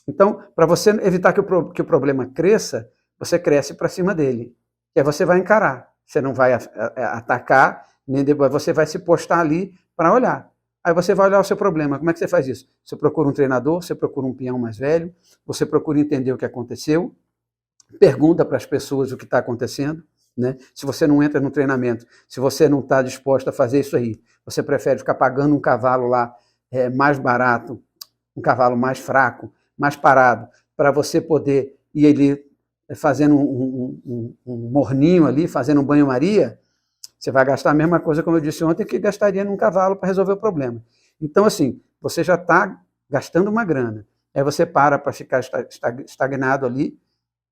Então, para você evitar que o problema cresça, você cresce para cima dele, e aí você vai encarar, você não vai atacar, nem depois você vai se postar ali para olhar. Aí você vai olhar o seu problema. Como é que você faz isso? Você procura um treinador, você procura um peão mais velho, você procura entender o que aconteceu, pergunta para as pessoas o que está acontecendo, né? Se você não entra no treinamento, se você não está disposto a fazer isso aí, você prefere ficar pagando um cavalo lá mais barato, um cavalo mais fraco, mais parado, para você poder ir ali fazendo um morninho ali, fazendo um banho-maria, você vai gastar a mesma coisa, como eu disse ontem, que gastaria num cavalo para resolver o problema. Então, assim, você já está gastando uma grana. Aí você para ficar estagnado ali,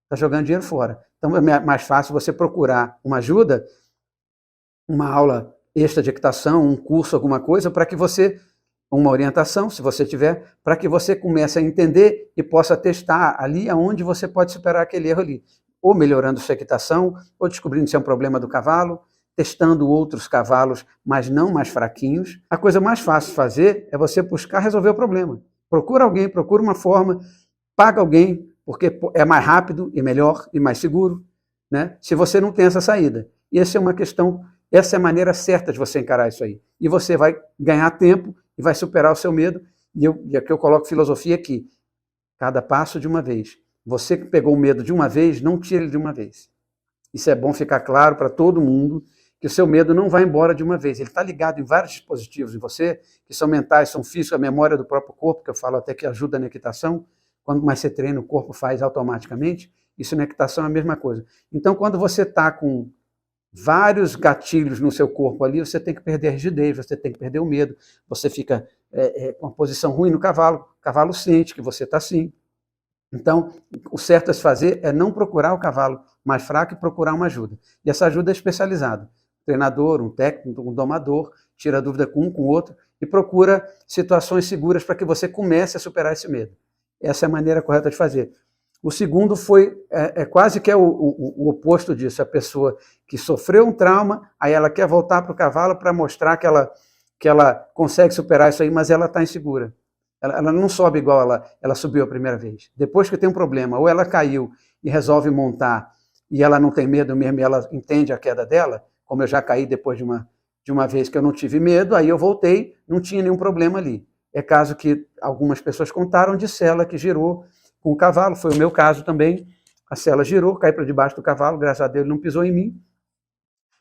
está jogando dinheiro fora. Então, é mais fácil você procurar uma ajuda uma aula extra de equitação, um curso, alguma coisa, para que você, uma orientação, se você tiver, para que você comece a entender e possa testar ali aonde você pode superar aquele erro ali. Ou melhorando sua equitação, ou descobrindo se é um problema do cavalo, testando outros cavalos, mas não mais fraquinhos. A coisa mais fácil de fazer é você buscar resolver o problema. Procura alguém, procura uma forma, paga alguém, porque é mais rápido e melhor e mais seguro, né? Se você não tem essa saída. E essa é uma questão, essa é a maneira certa de você encarar isso aí. E você vai ganhar tempo e vai superar o seu medo. E aqui eu coloco filosofia aqui. Cada passo de uma vez. Você que pegou o medo de uma vez, não tire ele de uma vez. Isso é bom ficar claro para todo mundo, que o seu medo não vai embora de uma vez. Ele está ligado em vários dispositivos em você, que são mentais, são físicos, a memória do próprio corpo, que eu falo até que ajuda na equitação. Quanto mais você treina, o corpo faz automaticamente. Isso na equitação é a mesma coisa. Então, quando você está com vários gatilhos no seu corpo ali, você tem que perder a rigidez, você tem que perder o medo, você fica com uma posição ruim no cavalo, o cavalo sente que você está assim. Então, o certo a se fazer é não procurar o cavalo mais fraco e procurar uma ajuda. E essa ajuda é especializada. Um treinador, um técnico, um domador, tira dúvida com um, com o outro e procura situações seguras para que você comece a superar esse medo. Essa é a maneira correta de fazer. O segundo foi quase que o oposto disso. A pessoa que sofreu um trauma, aí ela quer voltar para o cavalo para mostrar que ela consegue superar isso aí, mas ela está insegura. Ela não sobe igual ela subiu a primeira vez. Depois que tem um problema, ou ela caiu e resolve montar, e ela não tem medo mesmo, e ela entende a queda dela, como eu já caí depois de uma vez que eu não tive medo, aí eu voltei, não tinha nenhum problema ali. É caso que algumas pessoas contaram de sela que girou com o cavalo, foi o meu caso também. A sela girou, caí para debaixo do cavalo, graças a Deus ele não pisou em mim,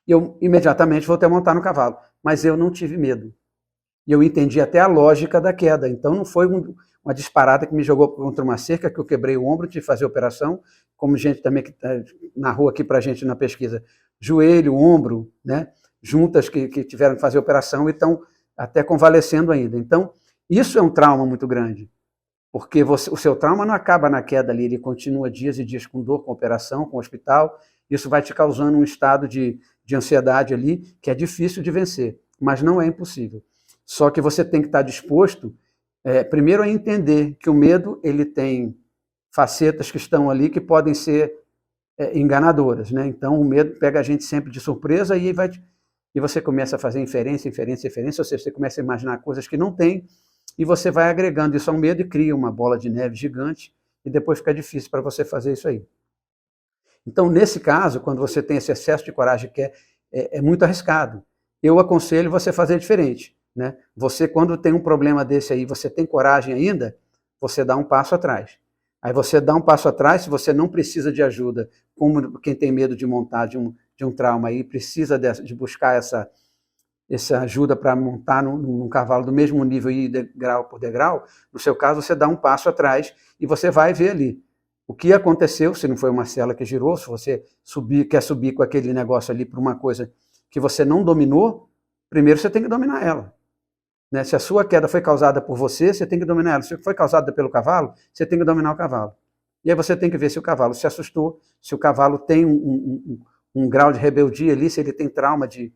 e eu imediatamente voltei a montar no cavalo. Mas eu não tive medo. E eu entendi até a lógica da queda. Então não foi uma disparada que me jogou contra uma cerca, que eu quebrei o ombro, tive que fazer a operação, como gente também que narrou aqui para a gente na pesquisa, joelho, ombro, né, juntas que tiveram que fazer a operação e estão até convalescendo ainda. Então, isso é um trauma muito grande, porque o seu trauma não acaba na queda ali, ele continua dias e dias com dor, com operação, com hospital, isso vai te causando um estado de ansiedade ali, que é difícil de vencer, mas não é impossível. Só que você tem que estar disposto, primeiro, a entender que o medo ele tem facetas que estão ali que podem ser enganadoras, né? Então, o medo pega a gente sempre de surpresa e você começa a fazer inferência, ou seja, você começa a imaginar coisas que não tem e você vai agregando isso ao medo e cria uma bola de neve gigante e depois fica difícil para você fazer isso aí. Então, nesse caso, quando você tem esse excesso de coragem que é muito arriscado, eu aconselho você fazer diferente. Né? Você, quando tem um problema desse aí, você tem coragem ainda, você dá um passo atrás. Aí você dá um passo atrás, se você não precisa de ajuda, como quem tem medo de montar de um trauma aí, precisa de buscar essa ajuda para montar num cavalo do mesmo nível e degrau por degrau, no seu caso você dá um passo atrás e você vai ver ali o que aconteceu, se não foi uma sela que girou, se você quer subir com aquele negócio ali para uma coisa que você não dominou, primeiro você tem que dominar ela. Né? Se a sua queda foi causada por você, você tem que dominar ela. Se foi causada pelo cavalo, você tem que dominar o cavalo. E aí você tem que ver se o cavalo se assustou, se o cavalo tem um grau de rebeldia ali, se ele tem trauma de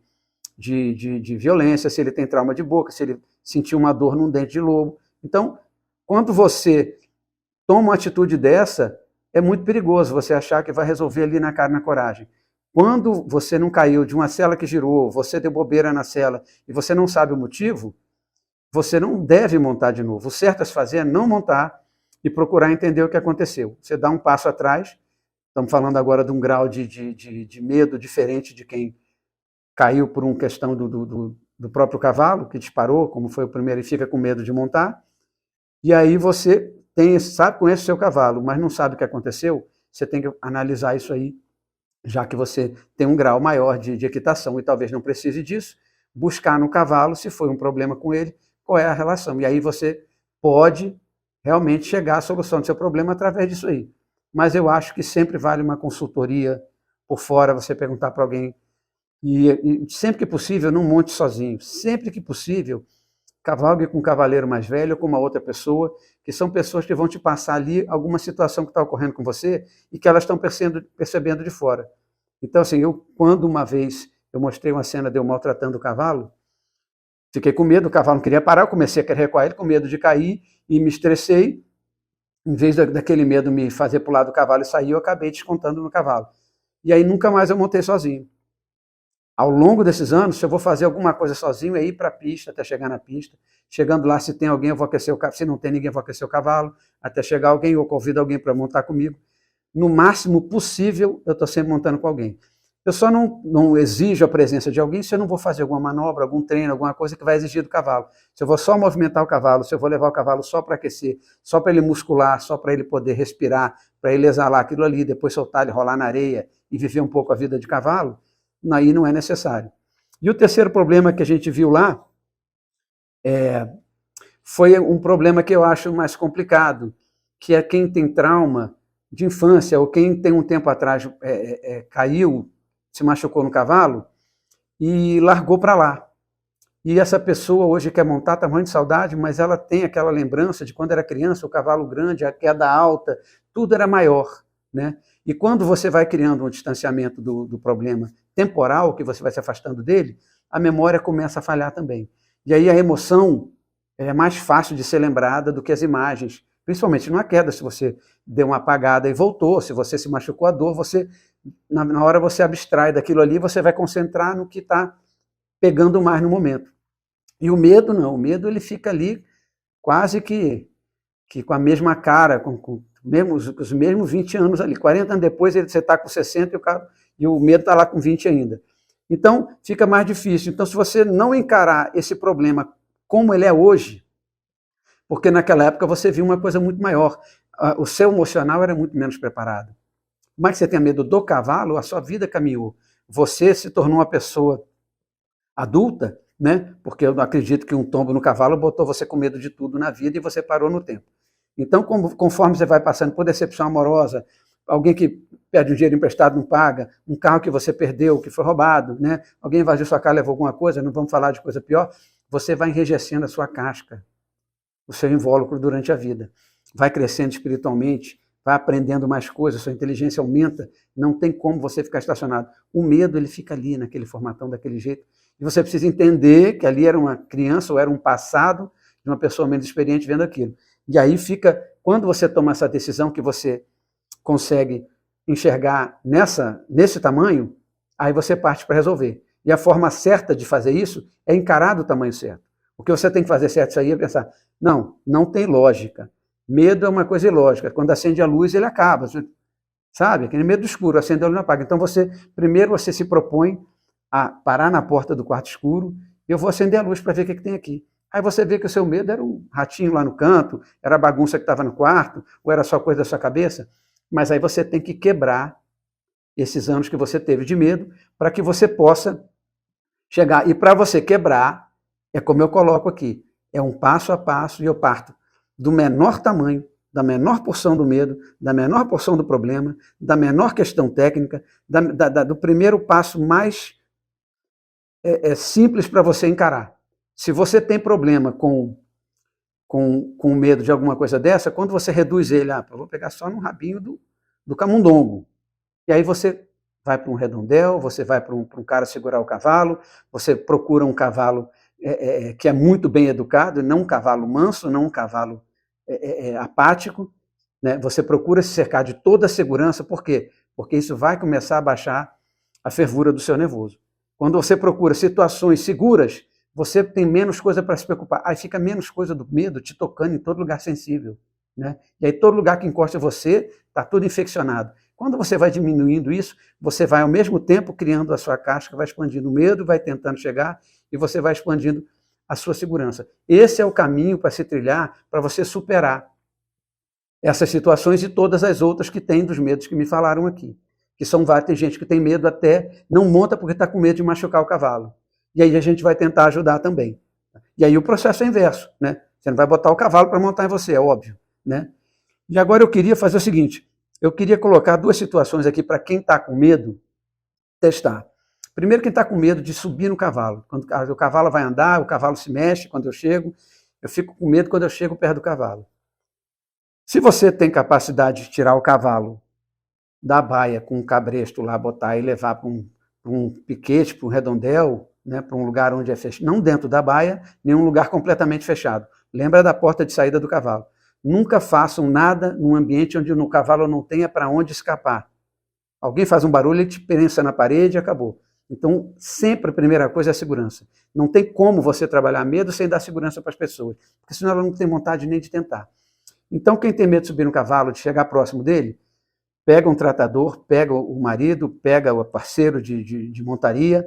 violência, se ele tem trauma de boca, se ele sentiu uma dor num dente de lobo. Então, quando você toma uma atitude dessa, é muito perigoso você achar que vai resolver ali na cara e na coragem. Quando você não caiu de uma sela que girou, você deu bobeira na sela e você não sabe o motivo, você não deve montar de novo. O certo a se fazer é não montar e procurar entender o que aconteceu. Você dá um passo atrás, estamos falando agora de um grau de medo diferente de quem caiu por uma questão do próprio cavalo, que disparou, como foi o primeiro, e fica com medo de montar. E aí você conhece o seu cavalo, mas não sabe o que aconteceu, você tem que analisar isso aí, já que você tem um grau maior de equitação e talvez não precise disso, buscar no cavalo, se foi um problema com ele, qual é a relação. E aí você pode realmente chegar à solução do seu problema através disso aí. Mas eu acho que sempre vale uma consultoria por fora, você perguntar para alguém. E sempre que possível, não monte sozinho. Sempre que possível, cavalgue com um cavaleiro mais velho ou com uma outra pessoa, que são pessoas que vão te passar ali alguma situação que está ocorrendo com você e que elas estão percebendo de fora. Então, assim, quando uma vez eu mostrei uma cena de eu maltratando o cavalo, fiquei com medo, o cavalo não queria parar, eu comecei a querer recuar ele com medo de cair e me estressei. Em vez daquele medo me fazer pular do cavalo e sair, eu acabei descontando no cavalo. E aí nunca mais eu montei sozinho. Ao longo desses anos, se eu vou fazer alguma coisa sozinho, é ir para a pista, até chegar na pista. Chegando lá, se tem alguém, eu vou aquecer o cavalo. Se não tem ninguém, eu vou aquecer o cavalo. Até chegar alguém, eu convido alguém para montar comigo. No máximo possível, eu estou sempre montando com alguém. Eu só não exijo a presença de alguém se eu não vou fazer alguma manobra, algum treino, alguma coisa que vai exigir do cavalo. Se eu vou só movimentar o cavalo, se eu vou levar o cavalo só para aquecer, só para ele muscular, só para ele poder respirar, para ele exalar aquilo ali, depois soltar ele, rolar na areia e viver um pouco a vida de cavalo, aí não é necessário. E o terceiro problema que a gente viu lá foi um problema que eu acho mais complicado, que é quem tem trauma de infância ou quem tem um tempo atrás caiu, se machucou no cavalo e largou para lá. E essa pessoa hoje quer montar, está morrendo de saudade, mas ela tem aquela lembrança de quando era criança, o cavalo grande, a queda alta, tudo era maior, né? E quando você vai criando um distanciamento do problema temporal, que você vai se afastando dele, a memória começa a falhar também. E aí a emoção é mais fácil de ser lembrada do que as imagens, principalmente numa queda, se você deu uma apagada e voltou, se você se machucou a dor, você, na hora você abstrai daquilo ali, você vai concentrar no que está pegando mais no momento. E o medo não, o medo ele fica ali quase que com a mesma cara, com os mesmos 20 anos ali. 40 anos depois você está com 60 e o medo está lá com 20 ainda. Então fica mais difícil. Então se você não encarar esse problema como ele é hoje, porque naquela época você viu uma coisa muito maior, o seu emocional era muito menos preparado. Mas você tem medo do cavalo, a sua vida caminhou. Você se tornou uma pessoa adulta, né? Porque eu não acredito que um tombo no cavalo botou você com medo de tudo na vida e você parou no tempo. Então, conforme você vai passando por decepção amorosa, alguém que pede um dinheiro emprestado não paga, um carro que você perdeu, que foi roubado, né? Alguém invadiu sua casa, levou alguma coisa, não vamos falar de coisa pior, você vai enrijecendo a sua casca, o seu invólucro durante a vida. Vai crescendo espiritualmente, vai aprendendo mais coisas, sua inteligência aumenta, não tem como você ficar estacionado. O medo, ele fica ali, naquele formatão, daquele jeito, e você precisa entender que ali era uma criança ou era um passado de uma pessoa menos experiente vendo aquilo. E aí fica, quando você toma essa decisão que você consegue enxergar nesse tamanho, aí você parte para resolver. E a forma certa de fazer isso é encarar do tamanho certo. O que você tem que fazer certo isso aí é pensar, não tem lógica. Medo é uma coisa ilógica. Quando acende a luz, ele acaba. Sabe? Aquele medo escuro, acende a luz e não apaga. Então, primeiro você se propõe a parar na porta do quarto escuro, eu vou acender a luz para ver o que tem aqui. Aí você vê que o seu medo era um ratinho lá no canto, era a bagunça que estava no quarto, ou era só coisa da sua cabeça. Mas aí você tem que quebrar esses anos que você teve de medo para que você possa chegar. E para você quebrar, é como eu coloco aqui, é um passo a passo e eu parto do menor tamanho, da menor porção do medo, da menor porção do problema, da menor questão técnica, do primeiro passo mais simples para você encarar. Se você tem problema com medo de alguma coisa dessa, quando você reduz ele, eu vou pegar só no rabinho do camundongo. E aí você vai para um redondel, você vai para um cara segurar o cavalo, você procura um cavalo que é muito bem educado, não um cavalo manso, não um cavalo apático, né? Você procura se cercar de toda a segurança, por quê? Porque isso vai começar a baixar a fervura do seu nervoso. Quando você procura situações seguras, você tem menos coisa para se preocupar. Aí fica menos coisa do medo te tocando em todo lugar sensível, né? E aí todo lugar que encosta você está tudo infeccionado. Quando você vai diminuindo isso, você vai ao mesmo tempo criando a sua casca, vai expandindo o medo, vai tentando chegar e você vai expandindo a sua segurança. Esse é o caminho para se trilhar, para você superar essas situações e todas as outras que tem dos medos que me falaram aqui. Que são vários, tem gente que tem medo até, não monta porque está com medo de machucar o cavalo. E aí a gente vai tentar ajudar também. E aí o processo é inverso, né? Você não vai botar o cavalo para montar em você, é óbvio, né? E agora eu queria fazer o seguinte, eu queria colocar duas situações aqui para quem está com medo testar. Primeiro, quem está com medo de subir no cavalo. Quando o cavalo vai andar, o cavalo se mexe quando eu chego, eu fico com medo quando eu chego perto do cavalo. Se você tem capacidade de tirar o cavalo da baia com um cabresto lá, botar e levar para um piquete, para um redondel, né, para um lugar onde é fechado, não dentro da baia, nem um lugar completamente fechado. Lembra da porta de saída do cavalo. Nunca façam nada num ambiente onde o cavalo não tenha para onde escapar. Alguém faz um barulho, ele te prensa na parede e acabou. Então, sempre a primeira coisa é a segurança. Não tem como você trabalhar medo sem dar segurança para as pessoas, porque senão ela não tem vontade nem de tentar. Então, quem tem medo de subir no cavalo, de chegar próximo dele, pega um tratador, pega o marido, pega o parceiro de montaria,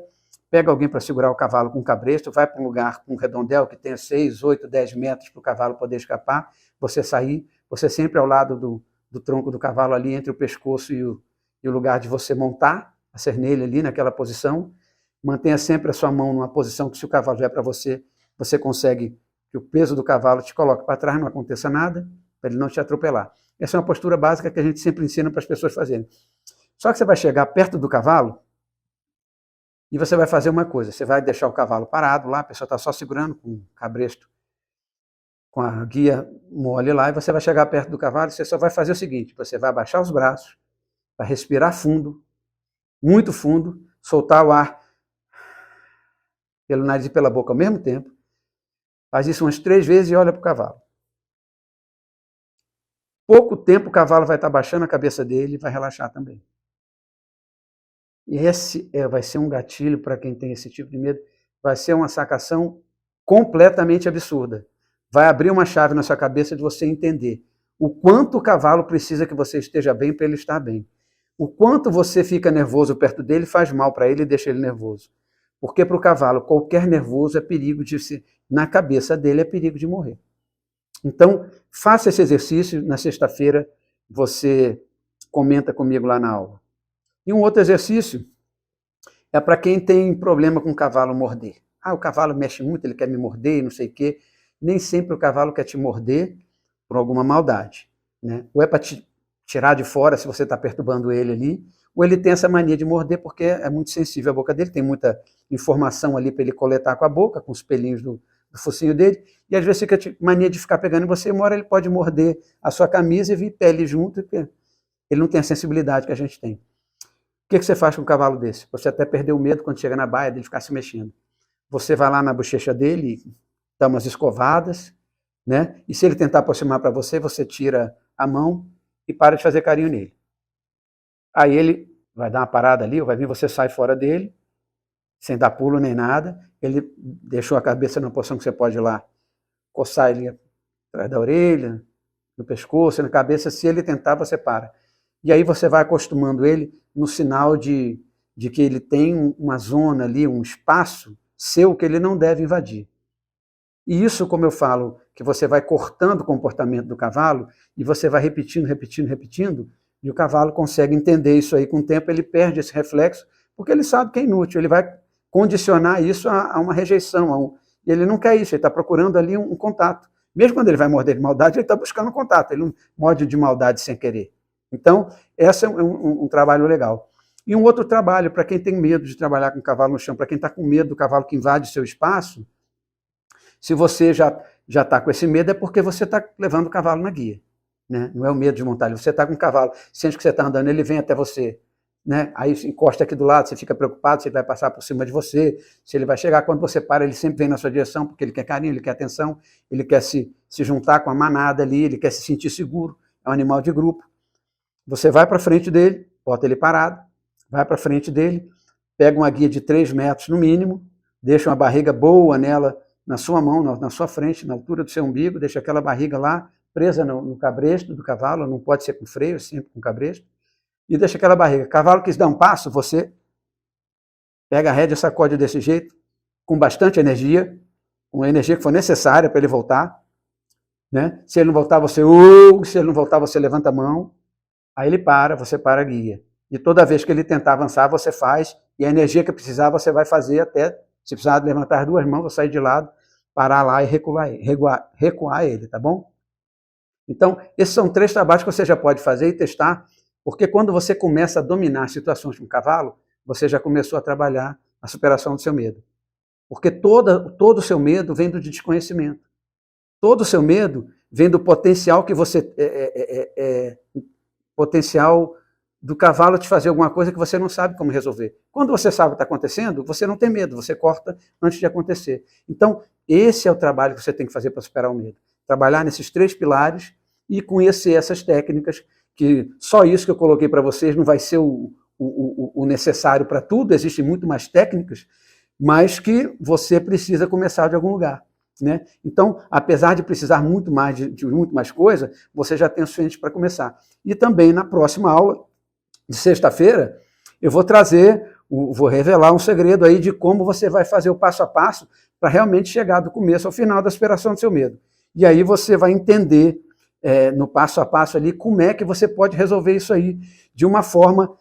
pega alguém para segurar o cavalo com um cabresto, vai para um lugar com um redondel que tenha 6, 8, 10 metros para o cavalo poder escapar, você sair, você sempre ao lado do tronco do cavalo ali, entre o pescoço e o lugar de você montar, a cernelha ali naquela posição, mantenha sempre a sua mão numa posição que se o cavalo vier para você, você consegue que o peso do cavalo te coloque para trás, não aconteça nada, para ele não te atropelar. Essa é uma postura básica que a gente sempre ensina para as pessoas fazerem. Só que você vai chegar perto do cavalo e você vai fazer uma coisa, você vai deixar o cavalo parado lá, a pessoa está só segurando com o cabresto, com a guia mole lá, e você vai chegar perto do cavalo e você só vai fazer o seguinte, você vai abaixar os braços, vai respirar fundo, muito fundo, soltar o ar pelo nariz e pela boca ao mesmo tempo, faz isso umas 3 vezes e olha para o cavalo. Pouco tempo o cavalo vai estar baixando a cabeça dele e vai relaxar também. E esse vai ser um gatilho para quem tem esse tipo de medo, vai ser uma sacação completamente absurda. Vai abrir uma chave na sua cabeça de você entender o quanto o cavalo precisa que você esteja bem para ele estar bem. O quanto você fica nervoso perto dele faz mal para ele e deixa ele nervoso. Porque para o cavalo, qualquer nervoso é perigo de se, na cabeça dele é perigo de morrer. Então, faça esse exercício, na sexta-feira você comenta comigo lá na aula. E um outro exercício é para quem tem problema com o cavalo morder. Ah, o cavalo mexe muito, ele quer me morder, não sei o quê. Nem sempre o cavalo quer te morder por alguma maldade, né? Ou é para te tirar de fora se você está perturbando ele ali, ou ele tem essa mania de morder porque é muito sensível a boca dele, tem muita informação ali para ele coletar com a boca, com os pelinhos do focinho dele, e às vezes fica mania de ficar pegando em você, uma hora ele pode morder a sua camisa e vir pele junto, porque ele não tem a sensibilidade que a gente tem. O que você faz com um cavalo desse? Você até perdeu o medo quando chega na baia dele ficar se mexendo. Você vai lá na bochecha dele, dá umas escovadas, né? E se ele tentar aproximar para você, você tira a mão e para de fazer carinho nele. Aí ele vai dar uma parada ali, ou vai vir, você sai fora dele, sem dar pulo nem nada, ele deixou a cabeça na posição que você pode ir lá coçar ele atrás da orelha, no pescoço, na cabeça, se ele tentar, você para. E aí você vai acostumando ele no sinal de que ele tem uma zona ali, um espaço seu que ele não deve invadir. E isso, como eu falo, que você vai cortando o comportamento do cavalo e você vai repetindo, e o cavalo consegue entender isso aí com o tempo, ele perde esse reflexo, porque ele sabe que é inútil, ele vai condicionar isso a uma rejeição, e ele não quer isso, ele está procurando ali um contato. Mesmo quando ele vai morder de maldade, ele está buscando um contato, ele não morde de maldade sem querer. Então, esse é um trabalho legal. E um outro trabalho, para quem tem medo de trabalhar com o cavalo no chão, para quem está com medo do cavalo que invade seu espaço, se você já está com esse medo, é porque você está levando o cavalo na guia, né? Não é o medo de montar, você está com o cavalo, sente que você está andando, ele vem até você, né? Aí encosta aqui do lado, você fica preocupado se ele vai passar por cima de você, se ele vai chegar. Quando você para, ele sempre vem na sua direção, porque ele quer carinho, ele quer atenção, ele quer se juntar com a manada ali, ele quer se sentir seguro, é um animal de grupo. Você vai para frente dele, bota ele parado, vai para frente dele, pega uma guia de 3 metros no mínimo, deixa uma barriga boa nela, na sua mão, na sua frente, na altura do seu umbigo, deixa aquela barriga lá, presa no cabresto do cavalo, não pode ser com freio, sempre com cabresto, e deixa aquela barriga. Cavalo quis dar um passo, você pega a rédea, sacode desse jeito, com bastante energia, com a energia que for necessária para ele voltar, né? Se ele não voltar, se ele não voltar, você levanta a mão, aí ele para, você para a guia. E toda vez que ele tentar avançar, você faz, e a energia que precisar, você vai fazer até, se precisar levantar as 2 mãos, você sair de lado, parar lá e recuar ele, tá bom? Então, esses são 3 trabalhos que você já pode fazer e testar, porque quando você começa a dominar situações com o cavalo, você já começou a trabalhar a superação do seu medo. Porque todo o seu medo vem do desconhecimento. Todo o seu medo vem do potencial que você... potencial do cavalo te fazer alguma coisa que você não sabe como resolver. Quando você sabe o que está acontecendo, você não tem medo, você corta antes de acontecer. Então, esse é o trabalho que você tem que fazer para superar o medo. Trabalhar nesses 3 pilares e conhecer essas técnicas, que só isso que eu coloquei para vocês não vai ser o necessário para tudo, existem muito mais técnicas, mas que você precisa começar de algum lugar. Né? Então, apesar de precisar muito mais de muito mais coisa, você já tem o suficiente para começar. E também na próxima aula, de sexta-feira, eu vou vou revelar um segredo aí de como você vai fazer o passo a passo para realmente chegar do começo ao final da superação do seu medo. E aí você vai entender no passo a passo ali como é que você pode resolver isso aí de uma forma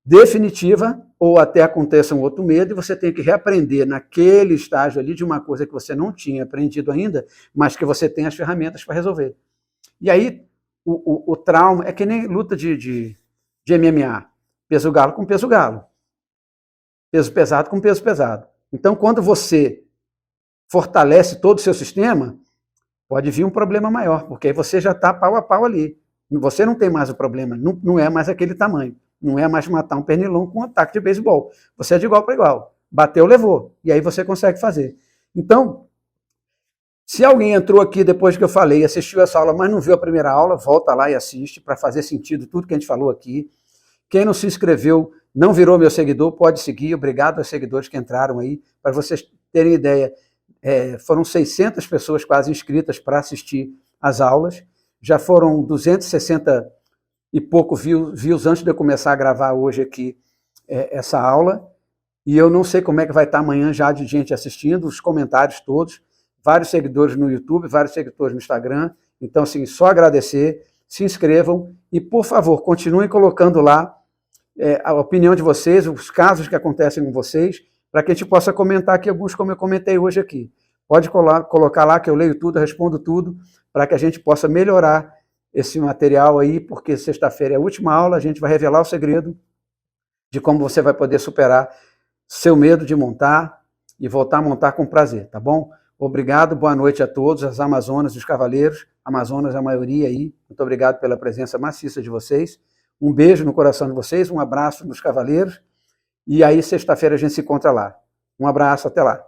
definitiva, ou até aconteça um outro medo e você tem que reaprender naquele estágio ali de uma coisa que você não tinha aprendido ainda, mas que você tem as ferramentas para resolver. E aí o trauma é que nem luta de MMA, peso galo com peso galo, peso pesado com peso pesado. Então, quando você fortalece todo o seu sistema, pode vir um problema maior, porque aí você já está pau a pau ali. Você não tem mais o problema, não é mais aquele tamanho. Não é mais matar um pernilongo com um ataque de beisebol. Você é de igual para igual. Bateu, levou. E aí você consegue fazer. Então, se alguém entrou aqui depois que eu falei, assistiu essa aula, mas não viu a primeira aula, volta lá e assiste para fazer sentido tudo que a gente falou aqui. Quem não se inscreveu, não virou meu seguidor, pode seguir. Obrigado aos seguidores que entraram aí. Para vocês terem ideia, foram 600 pessoas quase inscritas para assistir às aulas. Já foram 260 e pouco views antes de eu começar a gravar hoje aqui essa aula. E eu não sei como é que vai estar amanhã já de gente assistindo, os comentários todos, vários seguidores no YouTube, vários seguidores no Instagram. Então, assim, só agradecer, se inscrevam e, por favor, continuem colocando lá a opinião de vocês, os casos que acontecem com vocês, para que a gente possa comentar aqui alguns como eu comentei hoje aqui. Pode colocar lá que eu leio tudo, respondo tudo, para que a gente possa melhorar esse material aí, porque sexta-feira é a última aula, a gente vai revelar o segredo de como você vai poder superar seu medo de montar e voltar a montar com prazer, tá bom? Obrigado, boa noite a todos, as Amazonas e os Cavaleiros, Amazonas é a maioria aí, muito obrigado pela presença maciça de vocês, um beijo no coração de vocês, um abraço nos Cavaleiros, e aí sexta-feira a gente se encontra lá. Um abraço, até lá.